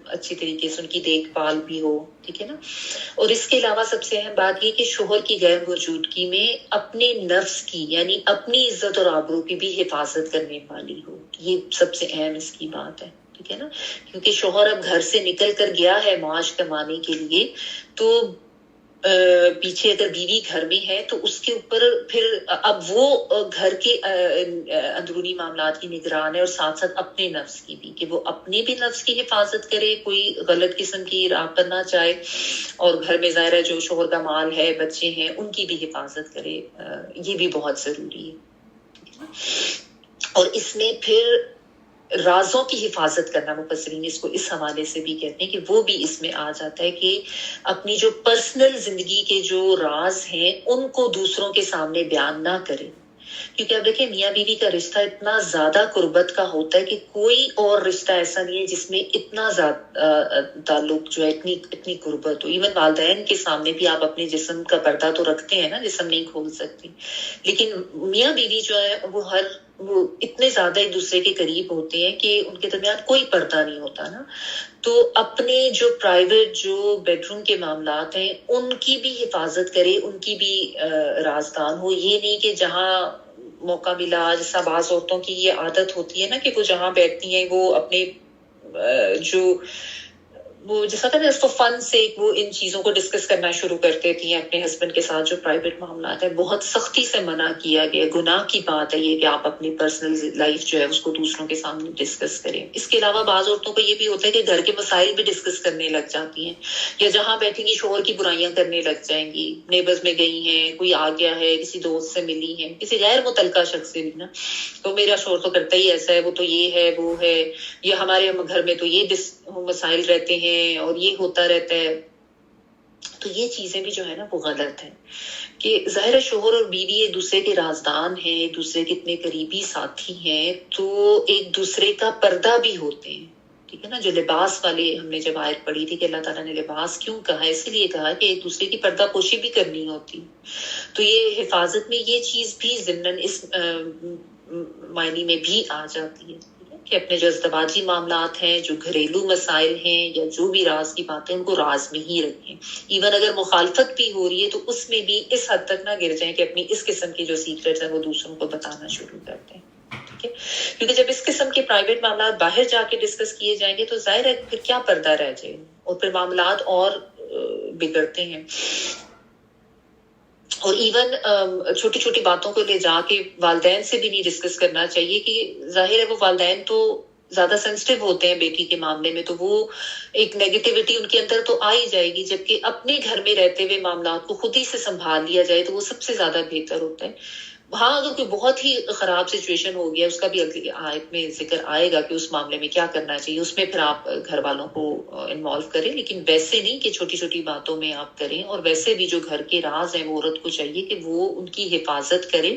اچھی طریقے سے ان کی دیکھ بھال بھی ہو، ٹھیک ہے نا. اور اس کے علاوہ سب سے اہم بات یہ کہ شوہر کی غیر موجودگی میں اپنے نفس کی یعنی اپنی عزت اور آبرو کی بھی حفاظت کرنے والی ہو. یہ سب سے اہم اس کی بات ہے، ٹھیک ہے نا. کیونکہ شوہر اب گھر سے نکل کر گیا ہے معاش کمانے کے لیے، تو پیچھے اگر بیوی گھر میں ہے تو اس کے اوپر پھر اب وہ گھر کے اندرونی معاملات کی نگران ہے، اور ساتھ ساتھ اپنے نفس کی بھی، کہ وہ اپنے بھی نفس کی حفاظت کرے، کوئی غلط قسم کی راہ پر نہ چاہے، اور گھر میں ظاہر ہے جو شوہر کا مال ہے، بچے ہیں، ان کی بھی حفاظت کرے. یہ بھی بہت ضروری ہے. اور اس میں پھر رازوں کی حفاظت کرنا، مفسرین اس کو اس حوالے سے بھی کہتے ہیں کہ وہ بھی اس میں آ جاتا ہے کہ اپنی جو پرسنل زندگی کے جو راز ہیں ان کو دوسروں کے سامنے بیان نہ کریں. کیونکہ اب دیکھیں میاں بیوی کا رشتہ اتنا زیادہ قربت کا ہوتا ہے کہ کوئی اور رشتہ ایسا نہیں ہے جس میں اتنا زیادہ تعلق جو ہے اتنی قربت ہو. ایون والدین کے سامنے بھی آپ اپنے جسم کا پردہ تو رکھتے ہیں نا، جسم نہیں کھول سکتے، لیکن میاں بیوی جو ہے وہ اتنے زیادہ ایک دوسرے کے قریب ہوتے ہیں کہ ان کے درمیان کوئی پردہ نہیں ہوتا نا. تو اپنے جو پرائیویٹ جو بیڈ روم کے معاملات ہیں ان کی بھی حفاظت کرے، ان کی بھی رازدان ہو. یہ نہیں کہ جہاں موقع ملا، جیسا بعض عورتوں کی یہ عادت ہوتی ہے نا کہ وہ جہاں بیٹھتی ہیں وہ اپنے جو وہ جیسا کہ اس کو فن سے وہ ان چیزوں کو ڈسکس کرنا شروع کر دیتی ہیں اپنے ہسبینڈ کے ساتھ جو پرائیویٹ معاملات ہیں. بہت سختی سے منع کیا گیا، گناہ کی بات ہے یہ کہ آپ اپنی پرسنل لائف جو ہے اس کو دوسروں کے سامنے ڈسکس کریں. اس کے علاوہ بعض عورتوں کو یہ بھی ہوتا ہے کہ گھر کے مسائل بھی ڈسکس کرنے لگ جاتی ہیں، یا جہاں بیٹھیں گی شوہر کی برائیاں کرنے لگ جائیں گی. نیبرز میں گئی ہیں، کوئی آ گیا ہے، کسی دوست سے ملی ہیں، کسی غیر متعلقہ شخص سے بھی نا، تو میرا شوہر تو کرتا ہی ایسا ہے، وہ تو یہ ہے وہ ہے، یا ہمارے گھر میں تو یہ مسائل رہتے ہیں اور یہ ہوتا رہتا ہے. تو یہ چیزیں بھی جو ہے نا وہ غلط ہیں کہ ظاہر شوہر اور بیوی ایک دوسرے کے رازدان ہیں، ایک دوسرے کے اتنے قریبی ساتھی ہیں، تو ایک دوسرے کا پردہ بھی ہوتے ہیں، ٹھیک ہے نا. جو لباس والے ہم نے جب آیت پڑھی تھی کہ اللہ تعالیٰ نے لباس کیوں کہا، اس لیے کہا کہ ایک دوسرے کی پردہ پوشی بھی کرنی ہوتی. تو یہ حفاظت میں یہ چیز بھی ضمن اس معنی میں بھی آ جاتی ہے کہ اپنے جو ازدواجی معاملات ہیں، جو گھریلو مسائل ہیں، یا جو بھی راز کی باتیں ان کو راز میں ہی رکھیں. ایون اگر مخالفت بھی ہو رہی ہے تو اس میں بھی اس حد تک نہ گر جائیں کہ اپنی اس قسم کی جو سیکرٹس ہیں وہ دوسروں کو بتانا شروع کرتے ہیں. ٹھیک ہے، کیونکہ جب اس قسم کے پرائیویٹ معاملات باہر جا کے ڈسکس کیے جائیں گے تو ظاہر ہے پھر کیا پردہ رہ جائے، اور پھر معاملات اور بگڑتے ہیں. اور ایون چھوٹی چھوٹی باتوں کو لے جا کے والدین سے بھی نہیں ڈسکس کرنا چاہیے، کہ ظاہر ہے وہ والدین تو زیادہ سینسٹیو ہوتے ہیں بیٹی کے معاملے میں، تو وہ ایک نیگیٹیوٹی ان کے اندر تو آ ہی جائے گی. جبکہ اپنے گھر میں رہتے ہوئے معاملات کو خود ہی سے سنبھال لیا جائے تو وہ سب سے زیادہ بہتر ہوتا ہے. ہاں اگر کوئی بہت ہی خراب سچویشن ہو گیا، اس کا بھی اگلی آیت میں ذکر آئے گا کہ اس معاملے میں کیا کرنا چاہیے، اس میں پھر آپ گھر والوں کو انوالو کریں، لیکن ویسے نہیں کہ چھوٹی چھوٹی باتوں میں آپ کریں. اور ویسے بھی جو گھر کے راز ہیں وہ عورت کو چاہیے کہ وہ ان کی حفاظت کرے،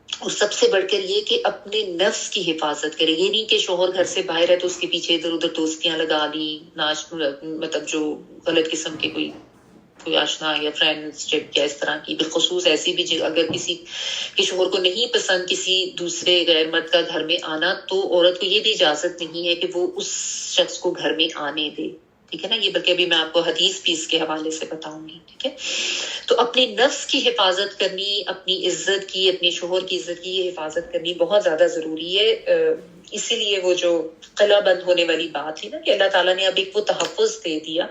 اور سب سے بڑھ کر یہ کہ اپنے نفس کی حفاظت کرے. یہ نہیں کہ شوہر گھر سے باہر ہے تو اس کے پیچھے ادھر ادھر دوستیاں لگا لی، مطلب جو غلط قسم کے کوئی آشنا یا فرینڈ یا اس طرح کی. بالخصوص ایسی بھی اگر کسی کے شوہر کو نہیں پسند کسی دوسرے غیر مرد کا گھر میں آنا، تو عورت کو یہ بھی اجازت نہیں ہے کہ وہ اس شخص کو گھر میں آنے دے. ٹھیک ہے نا، یہ بلکہ ابھی میں آپ کو حدیث بھی اس کے حوالے سے بتاؤں گی. ٹھیک ہے، تو اپنے نفس کی حفاظت کرنی، اپنی عزت کی، اپنے شوہر کی عزت کی حفاظت کرنی بہت زیادہ ضروری ہے. اسی لیے وہ جو قلعہ بند ہونے والی بات تھی نا کہ اللہ تعالیٰ نے اب ایک وہ تحفظ دے دیا.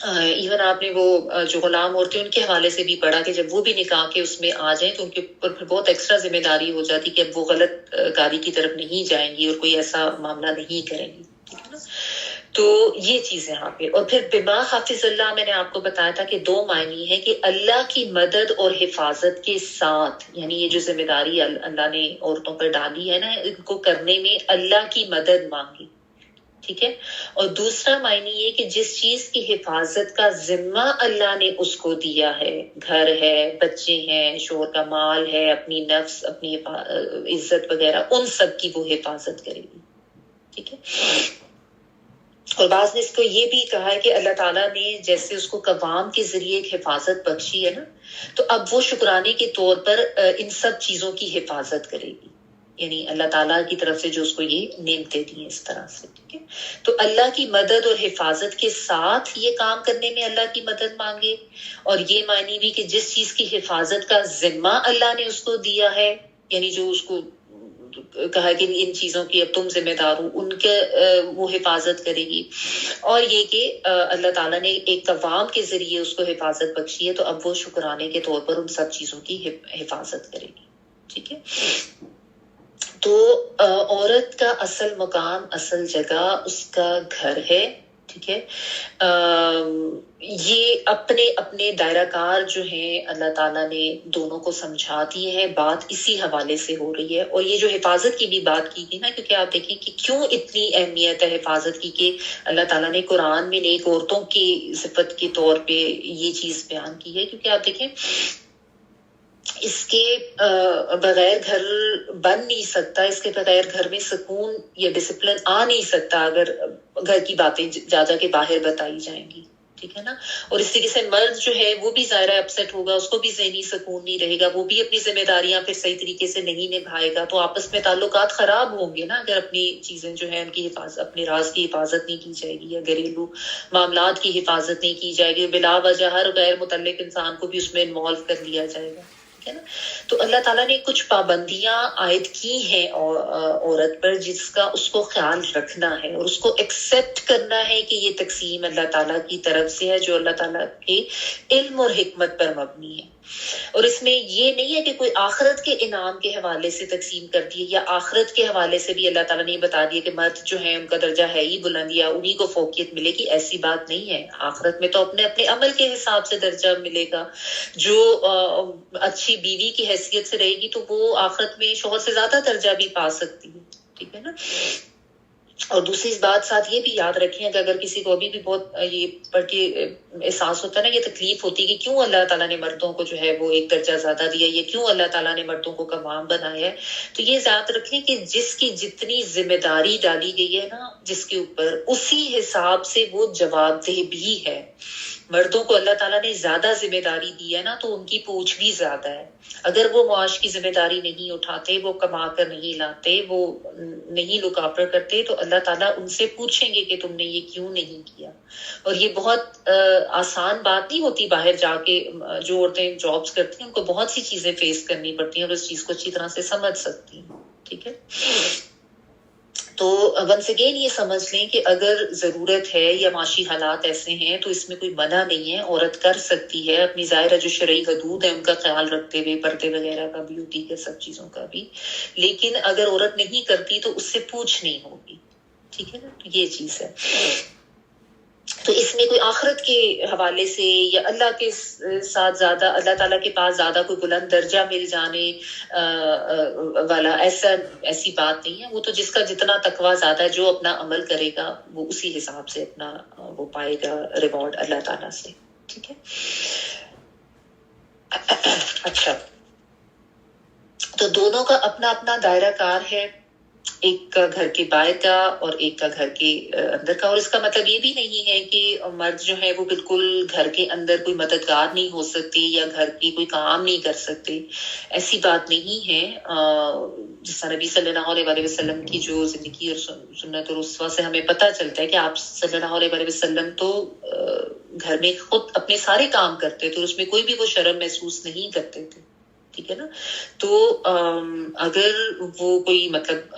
ایون آپ نے وہ جو غلام عورتیں ان کے حوالے سے بھی پڑھا کہ جب وہ بھی نکاح کے اس میں آ جائیں تو ان کے اوپر پھر بہت ایکسٹرا ذمہ داری ہو جاتی کہ اب وہ غلط کاری کی طرف نہیں جائیں گی اور کوئی ایسا معاملہ نہیں کریں گی. ٹھیک ہے نا، تو یہ چیز یہاں پہ. اور پھر بما حافظ اللہ میں نے آپ کو بتایا تھا کہ 2 معنی ہے کہ اللہ کی مدد اور حفاظت کے ساتھ، یعنی یہ جو ذمہ داری اللہ نے عورتوں پر ڈالی ہے نا، ان کو کرنے میں اللہ کی مدد مانگی. ٹھیک ہے. اور دوسرا معنی یہ کہ جس چیز کی حفاظت کا ذمہ اللہ نے اس کو دیا ہے، گھر ہے، بچے ہیں، شوہر کا مال ہے، اپنی نفس، اپنی عزت وغیرہ، ان سب کی وہ حفاظت کرے گی. ٹھیک ہے. اور بعض نے اس کو یہ بھی کہا ہے کہ اللہ تعالیٰ نے جیسے اس کو قوام کے ذریعے ایک حفاظت بخشی ہے نا، تو اب وہ شکرانے کے طور پر ان سب چیزوں کی حفاظت کرے گی. یعنی اللہ تعالیٰ کی طرف سے جو اس کو یہ نعمتیں دی ہیں اس طرح سے. ٹھیک ہے. تو اللہ کی مدد اور حفاظت کے ساتھ یہ کام کرنے میں اللہ کی مدد مانگے. اور یہ معنی بھی کہ جس چیز کی حفاظت کا ذمہ اللہ نے اس کو دیا ہے، یعنی جو اس کو کہا کہ ان چیزوں کی اب تم ذمہ دار ہو، ان کے وہ حفاظت کرے گی. اور یہ کہ اللہ تعالیٰ نے ایک قوام کے ذریعے اس کو حفاظت بخشی ہے، تو اب وہ شکرانے کے طور پر ان سب چیزوں کی حفاظت کرے گی. ٹھیک ہے. تو عورت کا اصل مقام، اصل جگہ اس کا گھر ہے. ٹھیک ہے. یہ اپنے اپنے دائرہ کار جو ہیں اللہ تعالیٰ نے دونوں کو سمجھا دیے ہیں. بات اسی حوالے سے ہو رہی ہے. اور یہ جو حفاظت کی بھی بات کی گئی نا، کیونکہ آپ دیکھیں کہ کیوں اتنی اہمیت ہے حفاظت کی، کہ اللہ تعالیٰ نے قرآن میں نیک عورتوں کی صفت کے طور پہ یہ چیز بیان کی ہے. کیونکہ آپ دیکھیں اس کے بغیر گھر بن نہیں سکتا، اس کے بغیر گھر میں سکون یا ڈسپلن آ نہیں سکتا اگر گھر کی باتیں جا کے باہر بتائی جائیں گی. ٹھیک ہے نا. اور اس طریقے سے مرد جو ہے وہ بھی ظاہر اپسیٹ ہوگا، اس کو بھی ذہنی سکون نہیں رہے گا، وہ بھی اپنی ذمہ داریاں پھر صحیح طریقے سے نہیں نبھائے گا. تو آپس میں تعلقات خراب ہوں گے نا اگر اپنی چیزیں جو ہے ان کی حفاظت، اپنے راز کی حفاظت نہیں کی جائے گی، یا گھریلو معاملات کی حفاظت نہیں کی جائے گی. بلا وجہ ہر غیر متعلق انسان کو بھی اس میں انوالو کر لیا جائے گا. تو اللہ تعالیٰ نے کچھ پابندیاں عائد کی ہیں عورت پر، جس کا اس کو خیال رکھنا ہے اور اس کو ایکسپٹ کرنا ہے کہ یہ تقسیم اللہ تعالیٰ کی طرف سے ہے، جو اللہ تعالیٰ کے علم اور حکمت پر مبنی ہے. اور اس میں یہ نہیں ہے کہ کوئی آخرت کے انعام کے حوالے سے تقسیم کر دی، یا آخرت کے حوالے سے بھی اللہ تعالیٰ نے بتا دیا کہ مرد جو ہیں ان کا درجہ ہے ہی بلند، یا انہی کو فوقیت ملے گی. ایسی بات نہیں ہے. آخرت میں تو اپنے اپنے عمل کے حساب سے درجہ ملے گا. جو اچھی بیوی کی حیثیت سے رہے گی تو وہ آخرت میں شوہر سے زیادہ درجہ بھی پا سکتی ہے. ٹھیک ہے نا. اور دوسری بات ساتھ یہ بھی یاد رکھیں کہ اگر کسی کو ابھی بھی بہت یہ پڑھ کے احساس ہوتا ہے نا، یہ تکلیف ہوتی ہے کہ کیوں اللہ تعالیٰ نے مردوں کو جو ہے وہ ایک درجہ زیادہ دیا، یہ کیوں اللہ تعالیٰ نے مردوں کو قوام بنایا ہے، تو یہ یاد رکھیں کہ جس کی جتنی ذمہ داری ڈالی گئی ہے نا جس کے اوپر، اسی حساب سے وہ جواب دہ بھی ہے. مردوں کو اللہ تعالیٰ نے زیادہ ذمہ داری دی ہے نا، تو ان کی پوچھ بھی زیادہ ہے. اگر وہ معاش کی ذمہ داری نہیں اٹھاتے، وہ کما کر نہیں لاتے، وہ نہیں لک آفٹر کرتے، تو اللہ تعالیٰ ان سے پوچھیں گے کہ تم نے یہ کیوں نہیں کیا. اور یہ بہت آسان بات نہیں ہوتی. باہر جا کے جو عورتیں جابس کرتی ہیں ان کو بہت سی چیزیں فیس کرنی پڑتی ہیں اور اس چیز کو اچھی طرح سے سمجھ سکتی ہیں. ٹھیک ہے. تو ونس اگین یہ سمجھ لیں کہ اگر ضرورت ہے یا معاشی حالات ایسے ہیں تو اس میں کوئی منع نہیں ہے، عورت کر سکتی ہے اپنی ظاہرہ جو شرعی حدود ہے ان کا خیال رکھتے ہوئے، پردے وغیرہ کا، بیوٹی کے سب چیزوں کا بھی. لیکن اگر عورت نہیں کرتی تو اس سے پوچھ نہیں ہوگی. ٹھیک ہے نا. تو یہ چیز ہے. تو اس میں کوئی آخرت کے حوالے سے یا اللہ کے ساتھ زیادہ، اللہ تعالیٰ کے پاس زیادہ کوئی بلند درجہ مل جانے والا ایسی بات نہیں ہے. وہ تو جس کا جتنا تقویٰ زیادہ ہے، جو اپنا عمل کرے گا وہ اسی حساب سے اپنا وہ پائے گا ریوارڈ اللہ تعالیٰ سے. ٹھیک ہے. اچھا، تو دونوں کا اپنا اپنا دائرہ کار ہے، ایک کا گھر کے باہر کا اور ایک کا گھر کے اندر کا. اور اس کا مطلب یہ بھی نہیں ہے کہ مرد جو ہے وہ بالکل گھر کے اندر کوئی مددگار نہیں ہو سکتے یا گھر کی کوئی کام نہیں کر سکتے. ایسی بات نہیں ہے. جس طرح نبی صلی اللہ علیہ وسلم کی جو زندگی اور سنت اور اسوہ سے ہمیں پتہ چلتا ہے کہ آپ صلی اللہ علیہ وسلم تو گھر میں خود اپنے سارے کام کرتے تھے، اس میں کوئی بھی وہ شرم محسوس نہیں کرتے تھے. ٹھیک ہے نا. تو اگر وہ کوئی مطلب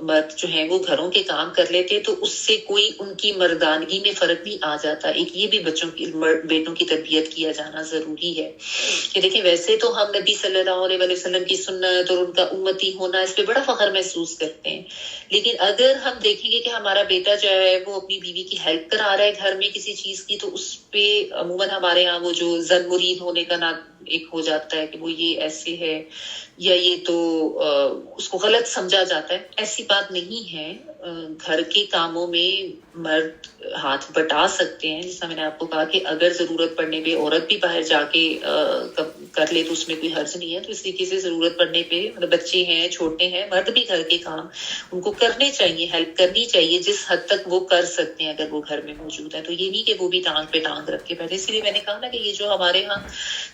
مرد جو ہیں وہ گھروں کے کام کر لیتے تو اس سے کوئی ان کی مردانگی میں فرق بھی آ جاتا. ایک یہ بھی بچوں کی بیٹوں کی تربیت کیا جانا ضروری ہے کہ دیکھیں ویسے تو ہم نبی صلی اللہ علیہ وسلم کی سنت اور ان کا امتی ہونا اس پہ بڑا فخر محسوس کرتے ہیں، لیکن اگر ہم دیکھیں گے کہ ہمارا بیٹا جو ہے وہ اپنی بیوی کی ہیلپ کرا رہا ہے گھر میں کسی چیز کی، تو اس پہ عموماً ہمارے ہاں وہ جو زن مرید ہونے کا ایک ہو جاتا ہے کہ وہ یہ ایسے ہے یا یہ تو اس کو غلط سمجھا جاتا ہے. ایسی بات نہیں ہے. گھر کے کاموں میں مرد ہاتھ بٹا سکتے ہیں. جیسا میں نے آپ کو کہا کہ اگر ضرورت پڑنے پہ عورت بھی باہر جا کے کر لے تو اس میں کوئی حرج نہیں ہے. تو اس طریقے سے ضرورت پڑنے پہ مطلب بچے ہیں چھوٹے ہیں مرد بھی گھر کے کام ان کو کرنے چاہیے, ہیلپ کرنی چاہیے جس حد تک وہ کر سکتے ہیں اگر وہ گھر میں موجود ہے. تو یہ نہیں کہ وہ بھی ٹانگ پہ ٹانگ رکھ کے بیٹھے. اسی لیے میں نے کہا نا کہ یہ جو ہمارے ہاں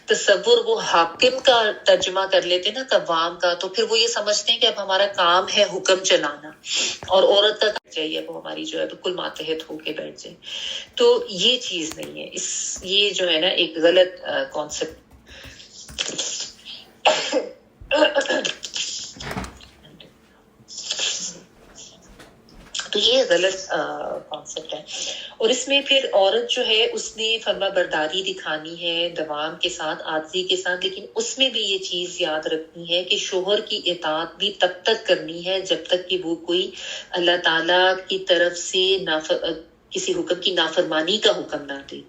تصور وہ حاکم کا ترجمہ کر لیتے نا قوام کا, تو پھر وہ یہ سمجھتے ہیں کہ اب ہمارا کام ہے حکم چلانا اور عورت کا چاہیے اب ہماری جو ہے بالکل ماتحت ہو کے بیٹھ جائے. تو یہ چیز نہیں ہے. یہ جو ہے نا ایک غلط کانسیپٹ. تو یہ غلط کانسیپٹ ہے. اور اس میں پھر عورت جو ہے اس نے فرما برداری دکھانی ہے دوام کے ساتھ, عاجزی کے ساتھ, لیکن اس میں بھی یہ چیز یاد رکھنی ہے کہ شوہر کی اطاعت بھی تب تک کرنی ہے جب تک کہ وہ کوئی اللہ تعالیٰ کی طرف سے کسی حکم کی نافرمانی کا حکم نہ دے.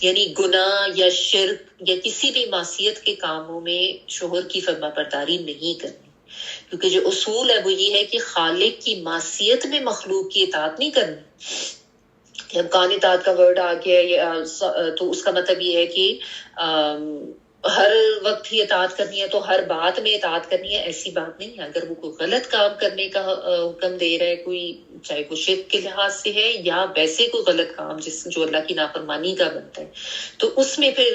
یعنی گناہ یا شرک یا کسی بھی معصیت کے کاموں میں شوہر کی فرما برداری نہیں کرنی, کیونکہ جو اصول ہے وہ یہ ہے کہ خالق کی معصیت میں مخلوق کی اطاعت نہیں کرنی. کہ اب کان اطاعت کا ورڈ آ گیا تو اس کا مطلب یہ ہے کہ ہر وقت ہی اطاعت کرنی ہے تو ہر بات میں اطاعت کرنی ہے, ایسی بات نہیں ہے. اگر وہ کوئی غلط کام کرنے کا حکم دے رہا ہے کوئی, چاہے وہ شرک کے لحاظ سے ہے یا ویسے کوئی غلط کام جو اللہ کی نافرمانی کا بنتا ہے, تو اس میں پھر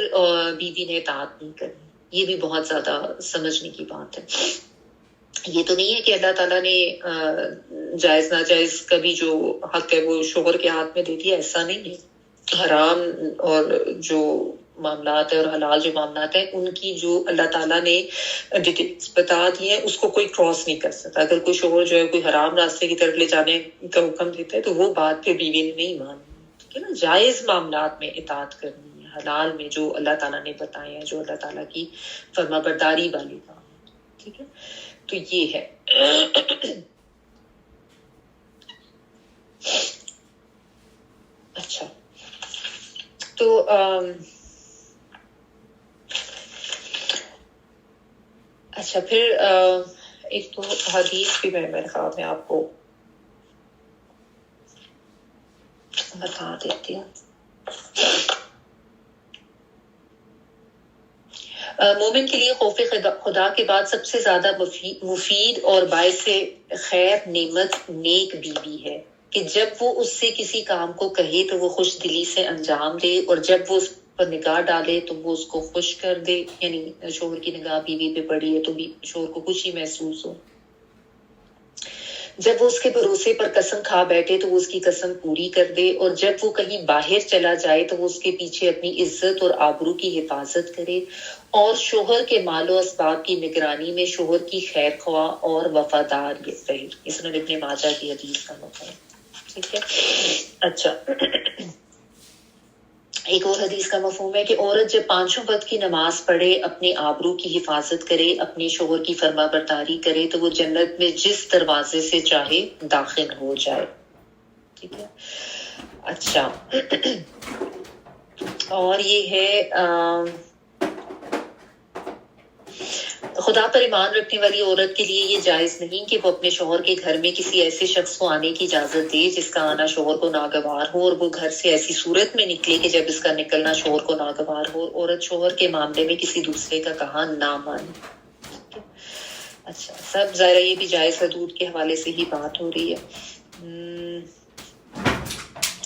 بیوی نے اطاعت نہیں کرنی. یہ بھی بہت زیادہ سمجھنے کی بات ہے. یہ تو نہیں ہے کہ اللہ تعالیٰ نے جائز ناجائز کا بھی جو حق ہے وہ شوہر کے ہاتھ میں دے دیا, ایسا نہیں ہے. حرام اور جو معاملات ہے اور حلال جو معاملات ہیں ان کی جو اللہ تعالیٰ نے ڈیٹیلز بتا دی ہیں اس کو کوئی کراس نہیں کر سکتا. اگر کوئی شوہر جو ہے کوئی حرام راستے کی طرف لے جانے کا حکم دیتا ہے تو وہ بات پہ بیوی نے نہیں ماننی. ٹھیک ہے نا, جائز معاملات میں اطاعت کرنی ہے, حلال میں جو اللہ تعالیٰ نے بتائے ہیں, جو اللہ تعالیٰ کی فرما برداری والی کام. ٹھیک ہے, تو یہ ہے. اچھا, تو اچھا پھر ایک تو حدیث بھی میں میرے خیال میں آپ کو بتا دیتی ہوں. مومن کے لیے خوف خدا کے بعد سب سے زیادہ مفید اور باعث خیر نعمت نیک بیوی ہے کہ جب وہ اس سے کسی کام کو کہے تو وہ خوش دلی سے انجام دے, اور جب وہ اس پر نگاہ ڈالے تو وہ اس کو خوش کر دے. یعنی شوہر کی نگاہ بیوی پہ پڑی ہے تو بھی شوہر کو خوشی محسوس ہو. جب وہ اس کے بھروسے پر قسم کھا بیٹھے تو وہ اس کی قسم پوری کر دے, اور جب وہ کہیں باہر چلا جائے تو وہ اس کے پیچھے اپنی عزت اور آبرو کی حفاظت کرے, اور شوہر کے مال و اسباب کی نگرانی میں شوہر کی خیر خواہ اور وفادار رہے. اس نے ابن ماجہ کی حدیث کا مفہوم. ٹھیک ہے. اچھا, ایک اور حدیث کا مفہوم ہے کہ عورت جب 5 وقت کی نماز پڑھے, اپنے آبرو کی حفاظت کرے, اپنے شوہر کی فرما برداری کرے تو وہ جنت میں جس دروازے سے چاہے داخل ہو جائے. ٹھیک ہے. اچھا, اور یہ ہے خدا پر ایمان رکھنے والی عورت کے لیے یہ جائز نہیں کہ وہ اپنے شوہر کے گھر میں کسی ایسے شخص کو آنے کی اجازت دے جس کا آنا شوہر کو ناگوار ہو, اور وہ گھر سے ایسی صورت میں نکلے کہ جب اس کا نکلنا شوہر کو ناگوار ہو. عورت شوہر کے معاملے میں کسی دوسرے کا کہا نہ مانے. اچھا, سب ظاہر یہ بھی جائز حدود کے حوالے سے ہی بات ہو رہی ہے.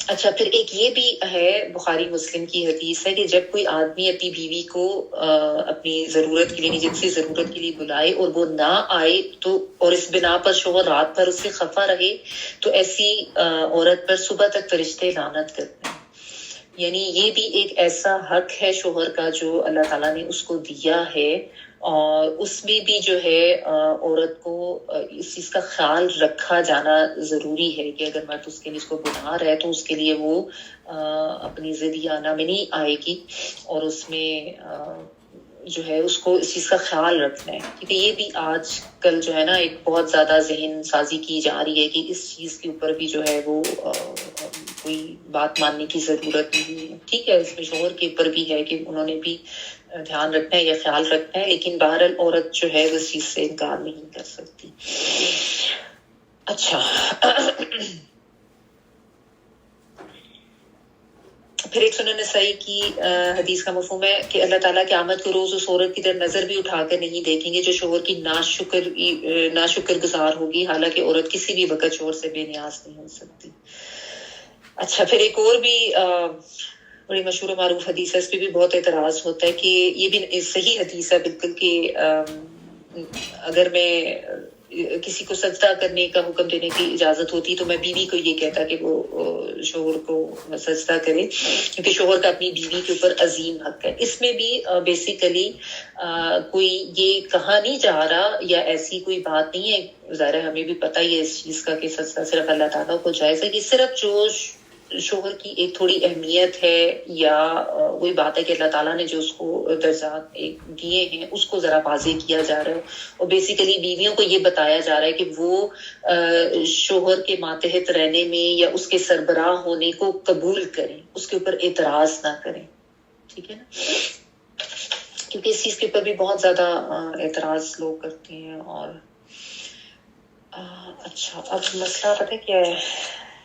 اچھا, پھر ایک یہ بھی ہے بخاری مسلم کی حدیث ہے کہ جب کوئی آدمی اپنی بیوی کو اپنی ضرورت کے لیے جنسی ضرورت کے لیے بلائے اور وہ نہ آئے تو, اور اس بنا پر شوہر رات بھر اس سے خفا رہے, تو ایسی عورت پر صبح تک فرشتے لعنت کرتے ہیں. یعنی یہ بھی ایک ایسا حق ہے شوہر کا جو اللہ تعالیٰ نے اس کو دیا ہے, اور اس میں بھی جو ہے عورت کو اس چیز کا خیال رکھا جانا ضروری ہے کہ اگر مرد اس کے لیے اس کو گناہ رہے تو اس کے لیے وہ اپنی ضدیانہ میں نہیں آئے گی, اور اس میں جو ہے اس کو اس چیز کا خیال رکھنا ہے. کیونکہ یہ بھی آج کل جو ہے نا ایک بہت زیادہ ذہن سازی کی جا رہی ہے کہ اس چیز کے اوپر بھی جو ہے وہ کوئی بات ماننے کی ضرورت نہیں ہے. ٹھیک ہے, اس میں شوہر کے اوپر بھی ہے کہ انہوں نے بھی دھیان رکھنا ہے یا خیال رکھنا ہے، لیکن بہرحال عورت جو ہے اس چیز سے انکار نہیں کر سکتی. اچھا، پھر ایک سنن نسائی کی حدیث کا مفہوم ہے کہ اللہ تعالیٰ قیامت کے روز اس عورت کی طرف نظر بھی اٹھا کر نہیں دیکھیں گے جو شوہر کی ناشکر گزار ہوگی، حالانکہ عورت کسی بھی وقت شوہر سے بے نیاز نہیں ہو سکتی. اچھا، پھر ایک اور بھی بڑی مشہور و معروف حدیث ہے، اس پہ بھی بہت اعتراض ہوتا ہے کہ یہ بھی صحیح حدیث ہے بالکل، کہ اگر میں کسی کو سجدہ کرنے کا حکم دینے کی اجازت ہوتی تو میں بیوی کو یہ کہتا کہ وہ شوہر کو سجدہ کرے، کیونکہ شوہر کا اپنی بیوی کے اوپر عظیم حق ہے. اس میں بھی بیسیکلی کوئی یہ کہا نہیں جا رہا یا ایسی کوئی بات نہیں ہے، ظاہر ہمیں بھی پتہ ہی ہے اس چیز کا کہ سجدہ صرف اللہ تعالیٰ کو جائز ہے، کہ صرف جو شوہر کی ایک تھوڑی اہمیت ہے یا وہی بات ہے کہ اللہ تعالیٰ نے جو اس کو درجات دیے ہیں اس کو ذرا واضح کیا جا رہا ہے، اور بیسیکلی بیویوں کو یہ بتایا جا رہا ہے کہ وہ شوہر کے ماتحت رہنے میں یا اس کے سربراہ ہونے کو قبول کریں، اس کے اوپر اعتراض نہ کریں. ٹھیک ہے نا، کیونکہ اس چیز کے اوپر بھی بہت زیادہ اعتراض لوگ کرتے ہیں. اور اچھا، اب مسئلہ پتہ کیا ہے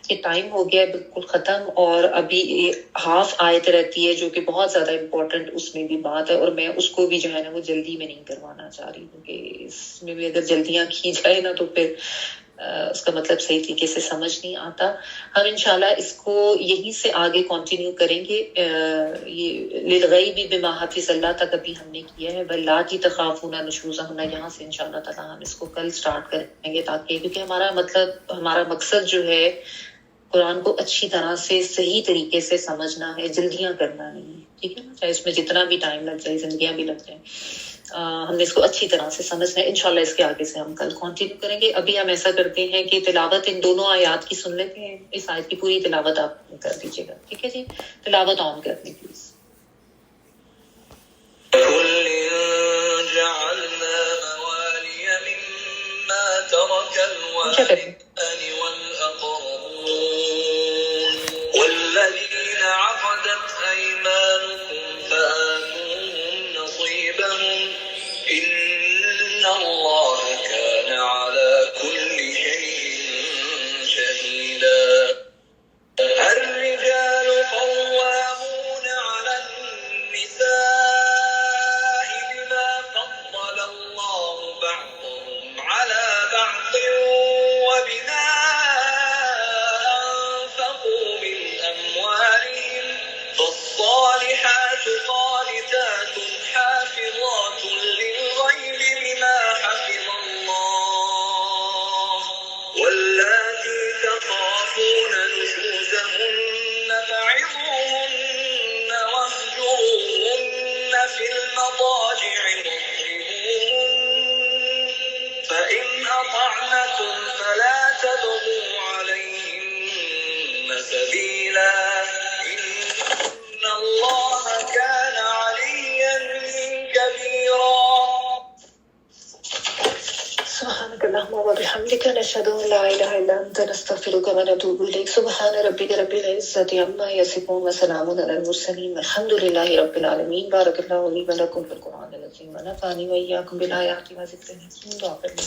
کہ ٹائم ہو گیا ہے بالکل ختم، اور ابھی ہاف آیت رہتی ہے جو کہ بہت زیادہ امپورٹنٹ اس میں بھی بات ہے، اور میں اس کو بھی جو ہے نا وہ جلدی میں نہیں کروانا چاہ رہی، کیونکہ اس میں بھی اگر جلدیاں کی جائے نا تو پھر اس کا مطلب صحیح طریقے سے سمجھ نہیں آتا. ہم انشاءاللہ اس کو یہیں سے آگے کنٹینیو کریں گے. یہ للغیب بما حفظ اللہ تک ابھی ہم نے کیا ہے، واللاتی تخافون نشوزہن، یہاں سے انشاءاللہ تعالی ہم اس کو کل سٹارٹ کریں گے، تاکہ کیونکہ ہمارا مقصد جو ہے قرآن کو اچھی طرح سے صحیح طریقے سے سمجھنا ہے، جلدیاں کرنا نہیں ہے. ٹھیک ہے نا، چاہے اس میں جتنا بھی ٹائم لگ جائے، زندگیاں بھی لگ جائیں، ہم نے اس کو اچھی طرح سے سمجھنا ہے. انشاءاللہ اس کے آگے سے ہم کل کنٹینیو کریں گے. ابھی ہم ایسا کرتے ہیں کہ تلاوت ان دونوں آیات کی سن لیتے ہیں. اس آیت کی پوری تلاوت آپ کر دیجیے گا. ٹھیک ہے جی، تلاوت آن کر دیں پلیز.
والذين عقدت أيمانكم فآتوهم نصيبهم إن الله كان على كل شيء شهيدا. الرجال قوامون على النساء بما فضل الله بعضهم على بعض وبما أنفقوا من أموالهم، فالصالحات قانتات حافظات للغيب بما حفظ الله، واللاتي تخافون نشوزهن فعظوهن واهجروهن في المضاجع واضربوهن، فإن أطعنكم فلا تبغوا عليهن سبيلا، إن الله كان عليا كبيرا.
سبحانك اللهم وبحمدك نشهد ان لا اله الا انت نستغفرك ونتوب اليك. سبحان ربك رب العزة عما يصفون وسلام على المرسلين والحمد لله رب العالمين. بارك الله لي ولكم في القرآن العظيم ونفعني وإياكم بالآيات وذكر الحكيم. دعا کریں.